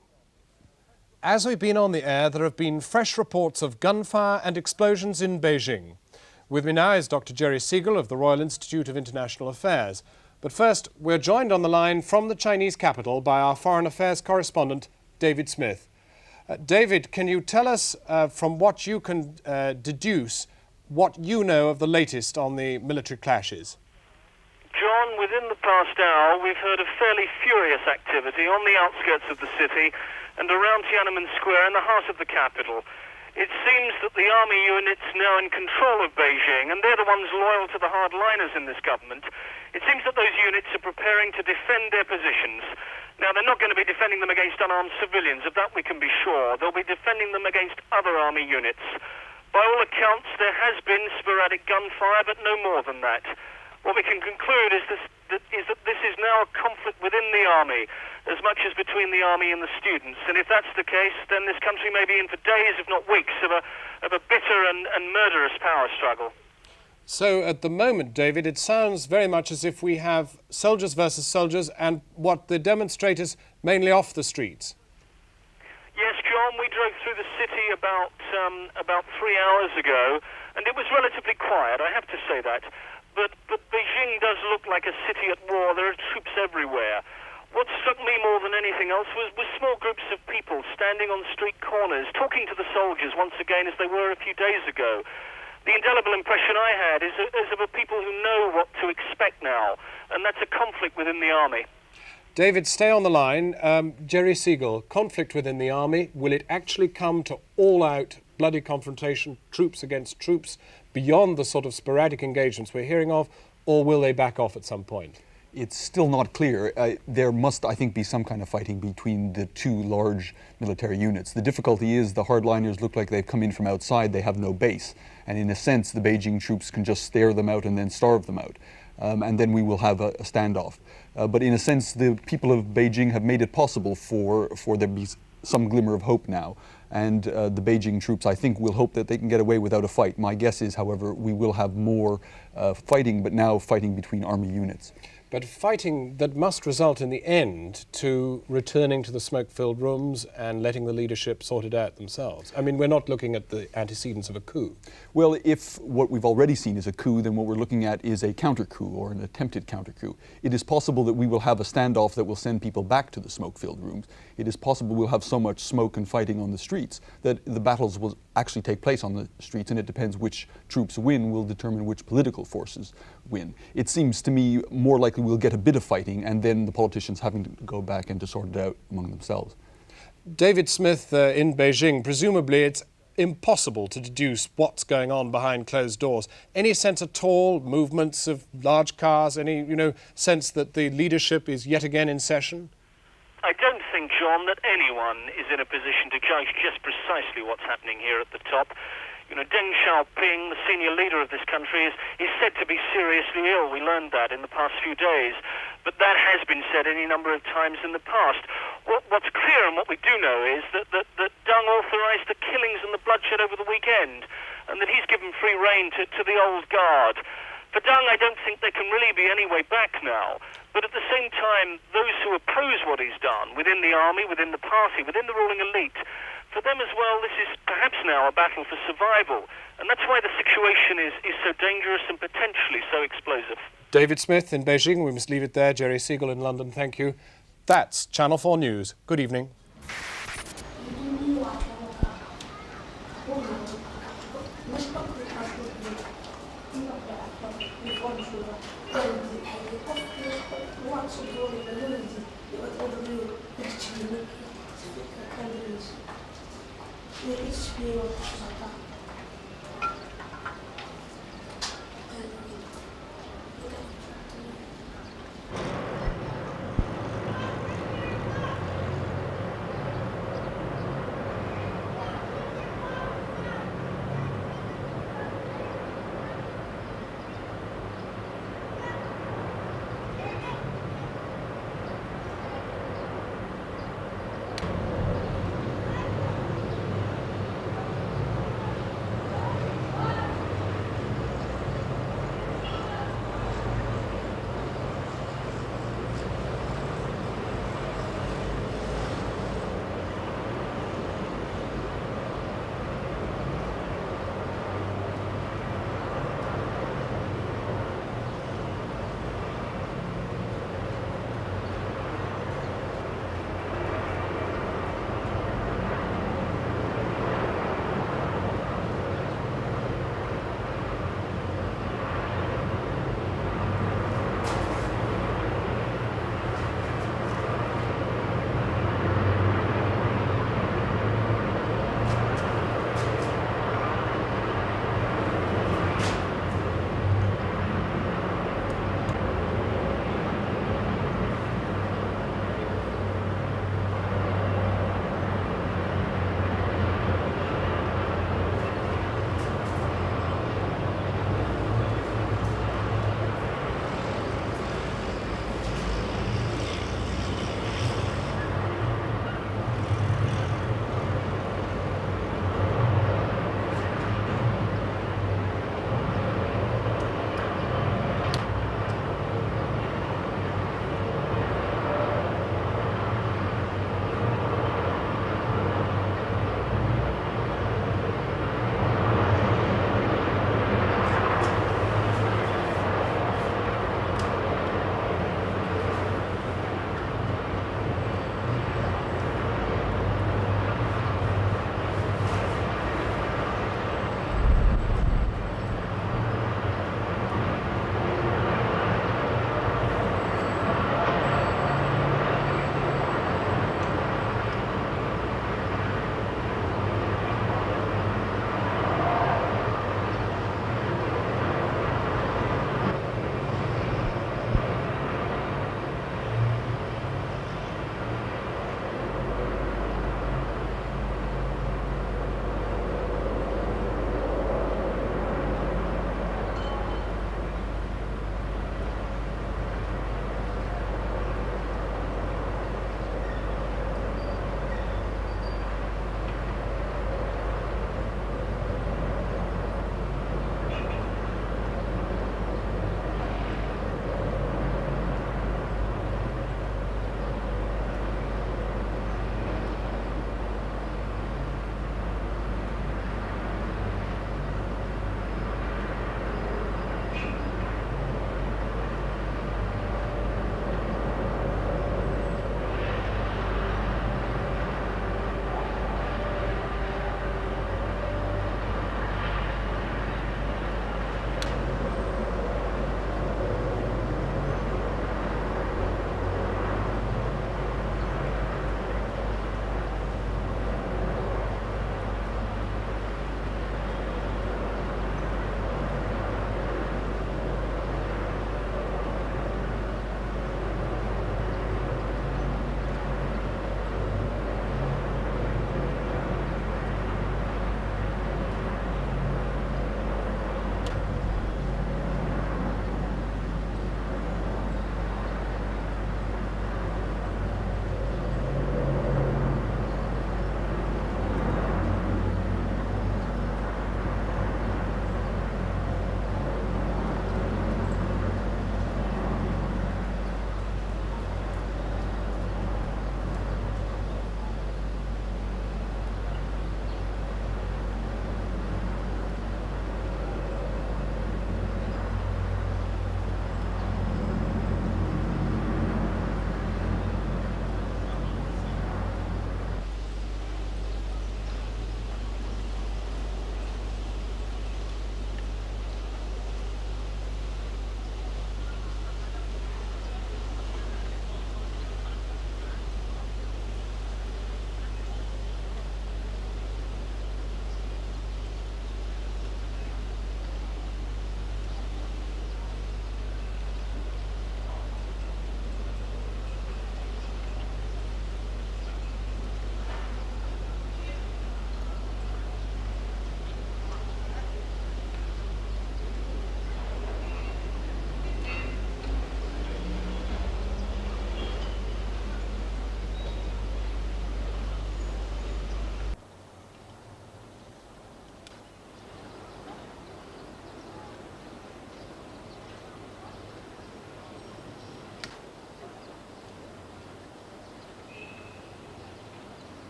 As we've been on the air, there have been fresh reports of gunfire and explosions in Beijing. With me now is Dr. Jerry Siegel of the Royal Institute of International Affairs. But first, we're joined on the line from the Chinese capital by our Foreign Affairs correspondent, David Smith. David, can you tell us from what you can deduce what you know of the latest on the military clashes? John, within the past hour, we've heard of fairly furious activity on the outskirts of the city and around Tiananmen Square in the heart of the capital. It seems that the army units now in control of Beijing, and they're the ones loyal to the hardliners in this government, it seems that those units are preparing to defend their positions. Now, they're not going to be defending them against unarmed civilians, of that we can be sure. They'll be defending them against other army units. By all accounts, there has been sporadic gunfire, but no more than that. What we can conclude is that this is now a conflict within the army, as much as between the army and the students. And if that's the case, then this country may be in for days, if not weeks, of a bitter and murderous power struggle. So at the moment, David, it sounds very much as if we have soldiers versus soldiers and what the demonstrators mainly off the streets. Yes, John, we drove through the city about 3 hours ago, and it was relatively quiet, I have to say that. But Beijing does look like a city at war. There are troops everywhere. What struck me more than anything else was small groups of people standing on street corners, talking to the soldiers once again as they were a few days ago. The indelible impression I had is of a people who know what to expect now, and that's a conflict within the army. David, stay on the line. Jerry Siegel, conflict within the army, will it actually come to all-out bloody confrontation, troops against troops, beyond the sort of sporadic engagements we're hearing of, or will they back off at some point? It's still not clear. There must, I think, be some kind of fighting between the two large military units. The difficulty is the hardliners look like they've come in from outside, they have no base. And in a sense, the Beijing troops can just stare them out and then starve them out. And then we will have a standoff. But in a sense, the people of Beijing have made it possible for there to be some glimmer of hope now. And the Beijing troops, I think, will hope that they can get away without a fight. My guess is, however, we will have more fighting, but now fighting between army units. But fighting that must result in the end to returning to the smoke-filled rooms and letting the leadership sort it out themselves. I mean, we're not looking at the antecedents of a coup. Well, if what we've already seen is a coup, then what we're looking at is a counter-coup or an attempted counter-coup. It is possible that we will have a standoff that will send people back to the smoke-filled rooms. It is possible we'll have so much smoke and fighting on the streets that the battles will actually take place on the streets, and it depends which troops win will determine which political forces win. It seems to me more likely we'll get a bit of fighting and then the politicians having to go back and to sort it out among themselves. David Smith in Beijing, presumably it's impossible to deduce what's going on behind closed doors. Any sense at all, movements of large cars, any sense that the leadership is yet again in session? I don't think, John, that anyone is in a position to judge just precisely what's happening here at the top. You know, Deng Xiaoping, the senior leader of this country, is said to be seriously ill. We learned that in the past few days. But that has been said any number of times in the past. What's clear and what we do know is that Deng authorized the killings and the bloodshed over the weekend, and that he's given free rein to the old guard. For Deng, I don't think there can really be any way back now. But at the same time, those who oppose what he's done, within the army, within the party, within the ruling elite, for them as well, this is perhaps now a battle for survival. And that's why the situation is so dangerous and potentially so explosive. David Smith in Beijing. We must leave it there. Jerry Siegel in London. Thank you. That's Channel 4 News. Good evening.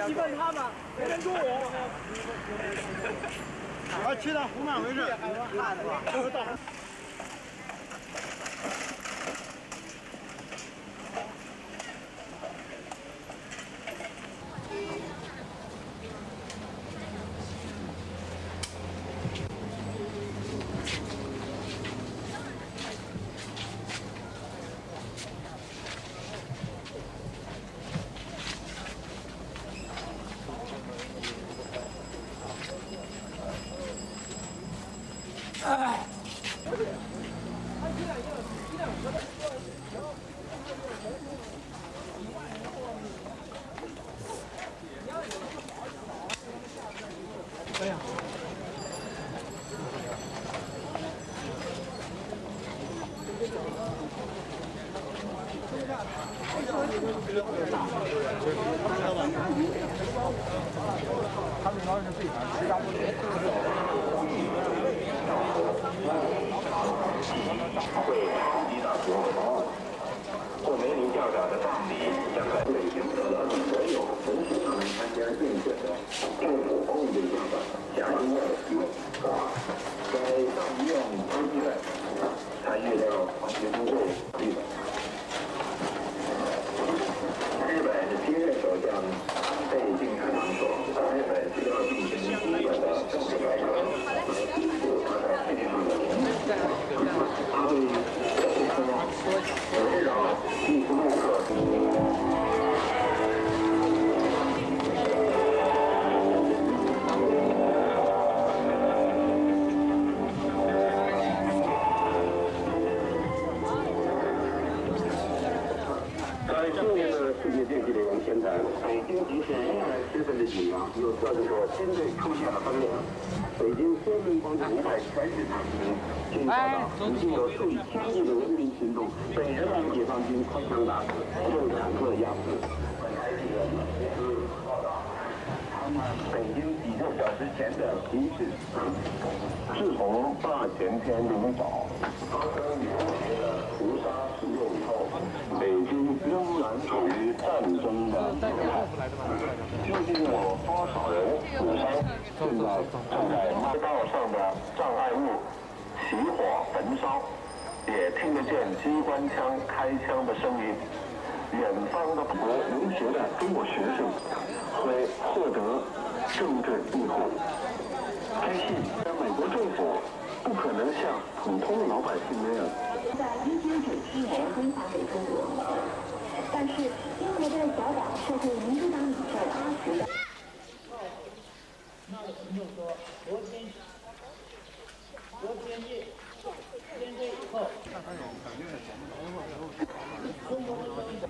基本他们没人住我。我去趟湖南回去。霍梅尼教长的葬礼将在北京和所有本属他们参加竞选的政府控制下的加州外区在上医院周期内参与到黄旗工会里的。日本第一任首相被竞开场说，日本需要进行基本的政治改革，来恢复他在世界上的名誉。他对围绕伊斯兰克。在去年的世界电气联盟宣谈，北京局势仍然十分的紧张，有消息说军队出现了分裂。北京天安门广场一带全是坦克，据报道已经有数以千计的人民群众被人民解放军开枪打死，受坦克压死。本台记者报道，北京几个小时前的集市，适逢大前天凌早发生连续的屠杀事件以后，北京仍然处于战争的状态。究竟有多少人死伤？现在正在街道上的障碍物起火焚烧，也听得见机关枪开枪的声音。远方的美国留学的中国学生会获得政治庇护。相信美国政府不可能像普通老百姓那样。在1997年归还给中国，但是英国的小党社会民主党领袖阿什的。那我们就说，昨天建这以后，中国的政治。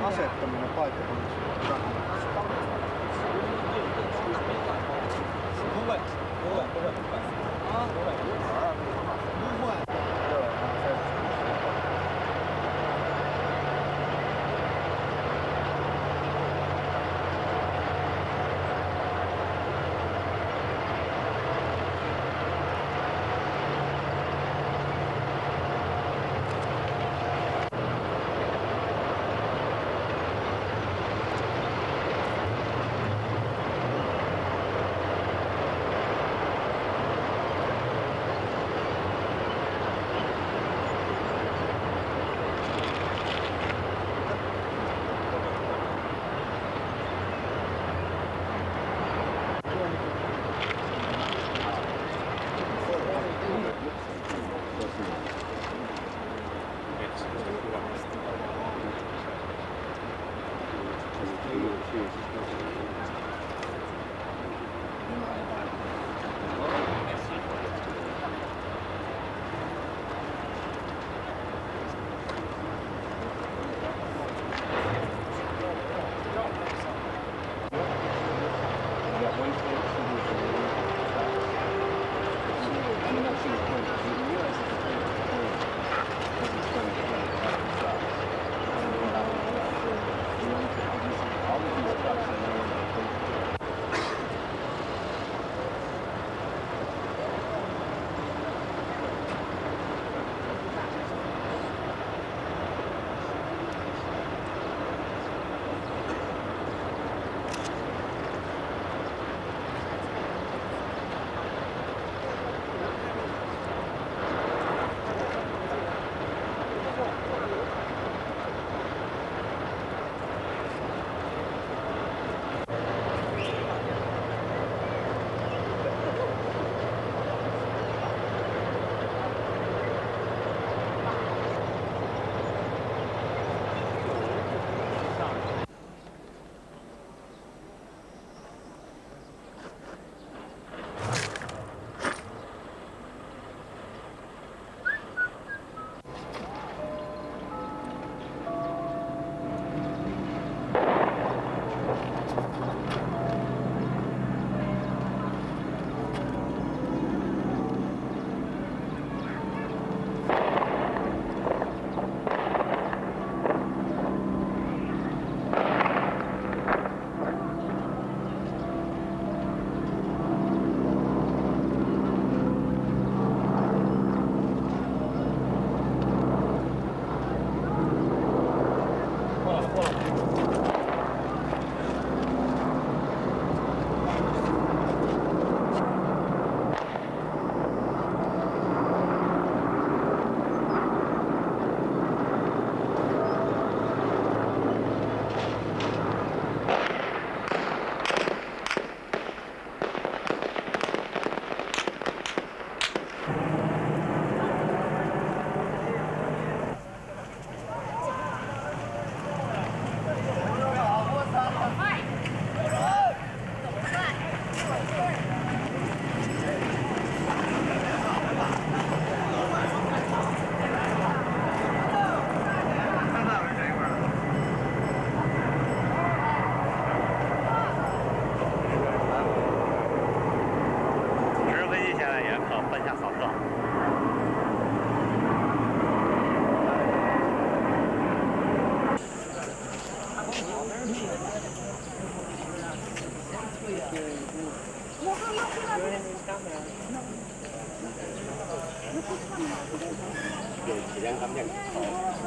asettaminen paikkakunnassa.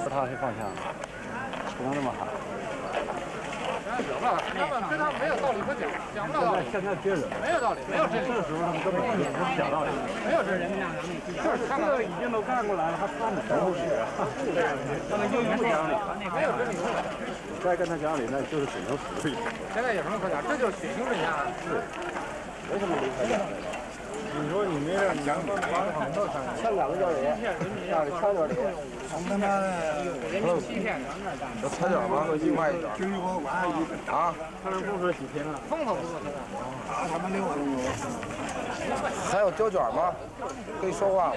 他会放下，不能那么喊。跟他没有道理可讲，讲不了道理。现在接着没有道理，没有真理。这时候他们根本不是讲道理，没有真理。就是他们已经都干过来了，还他们不是？他们就不讲理，没有真理。再跟他讲理，那就是只能死对。现在有什么可讲？这就是血腥镇压。是，没什么理可讲的。你说你没让讲理，前2个教理，让这乔教理，他妈的，这菜卷吗？另外一卷。啊，他是不说洗屏了，风头不错。他们溜还有胶卷吗？可以说话吗？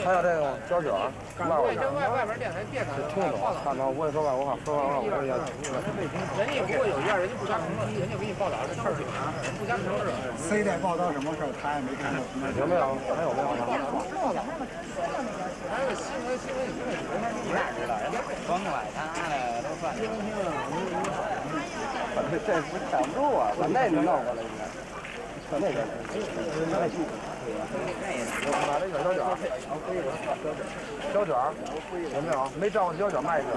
还有这种胶卷，卖我这。外边电台电台听不懂，看到我也说话，我好说完了，我也。人家不会有怨，人家不加评论，人家给你报道这事儿不加评论。谁在报道什么事儿，他也没看到。有没有？还有没有？还有新闻也不会你哪知道？光拐他的都算。这不挡不住啊，把那弄过来应该。把那个。把这个胶卷，胶卷有没有？没照过胶卷卖一个。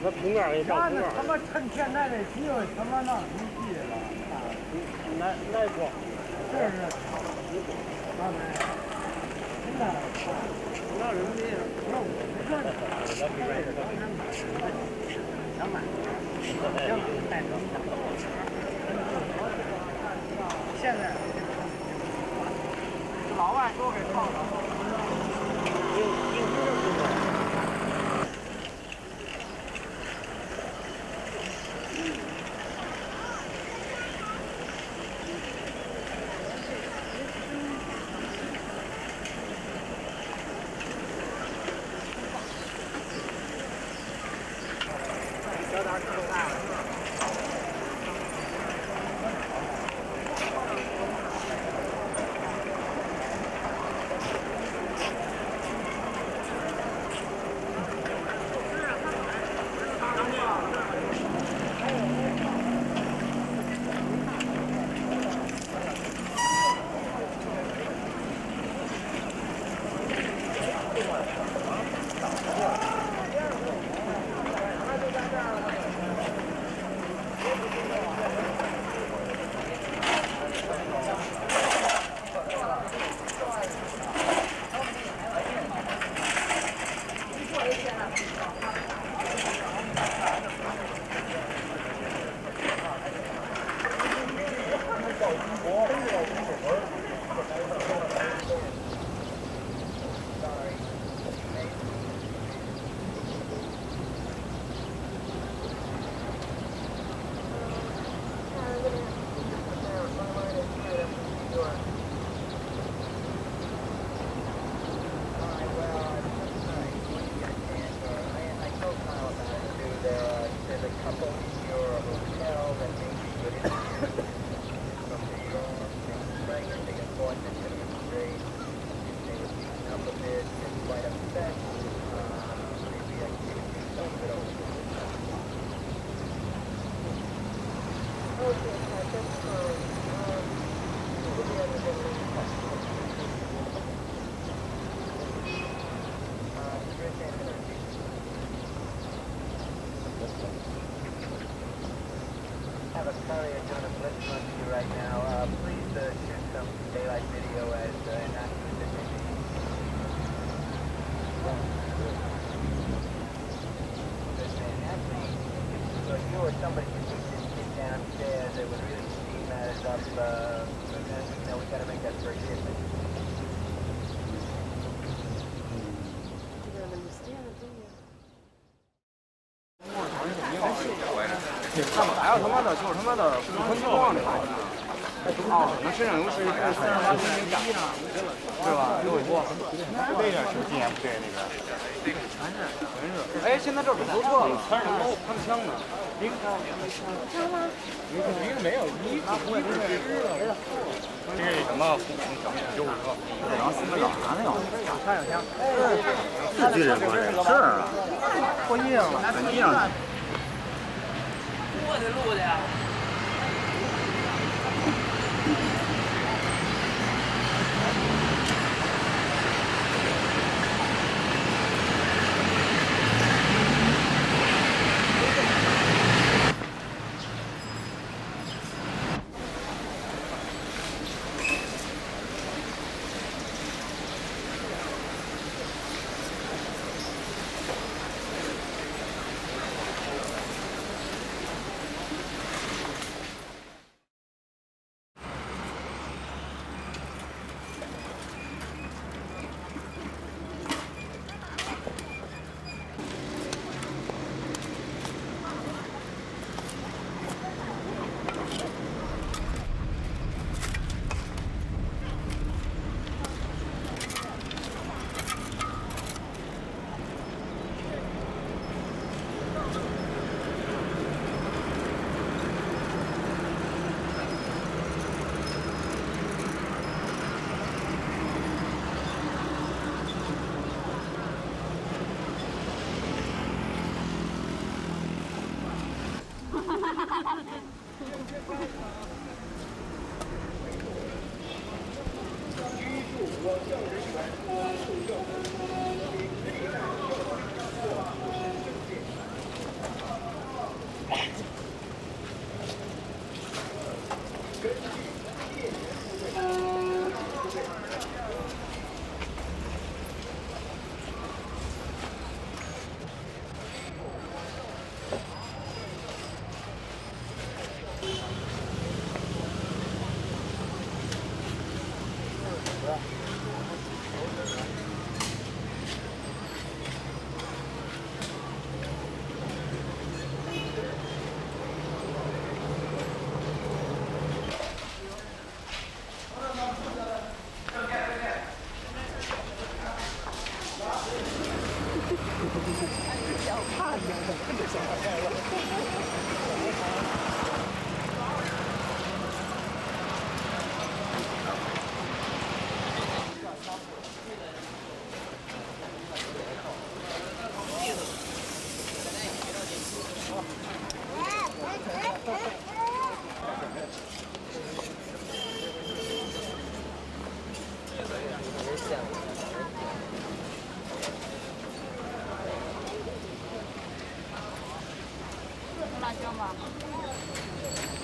那瓶盖给上瓶盖。他妈趁现在的机会，他妈让你记了。来不？这是。真的。让人民让我们看。想买。现在。老外都给放了。干嘛呀？他妈的，就是他妈的不分情况的。哦，那身上有水，是吧？有过。那边是今年不对那个。真是。哎，现在这儿不错了，全是楼，他们枪呢？枪吗？没有，一不会是这个什么95个，然后4个啥呢？枪有枪。是巨人吗？是。破衣裳了，本地上。我的路的呀。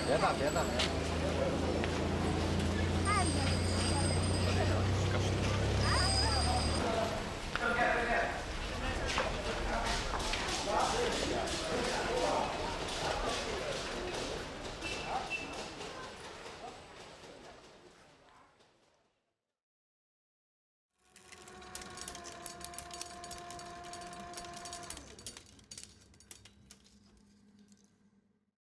别打，别打，别打。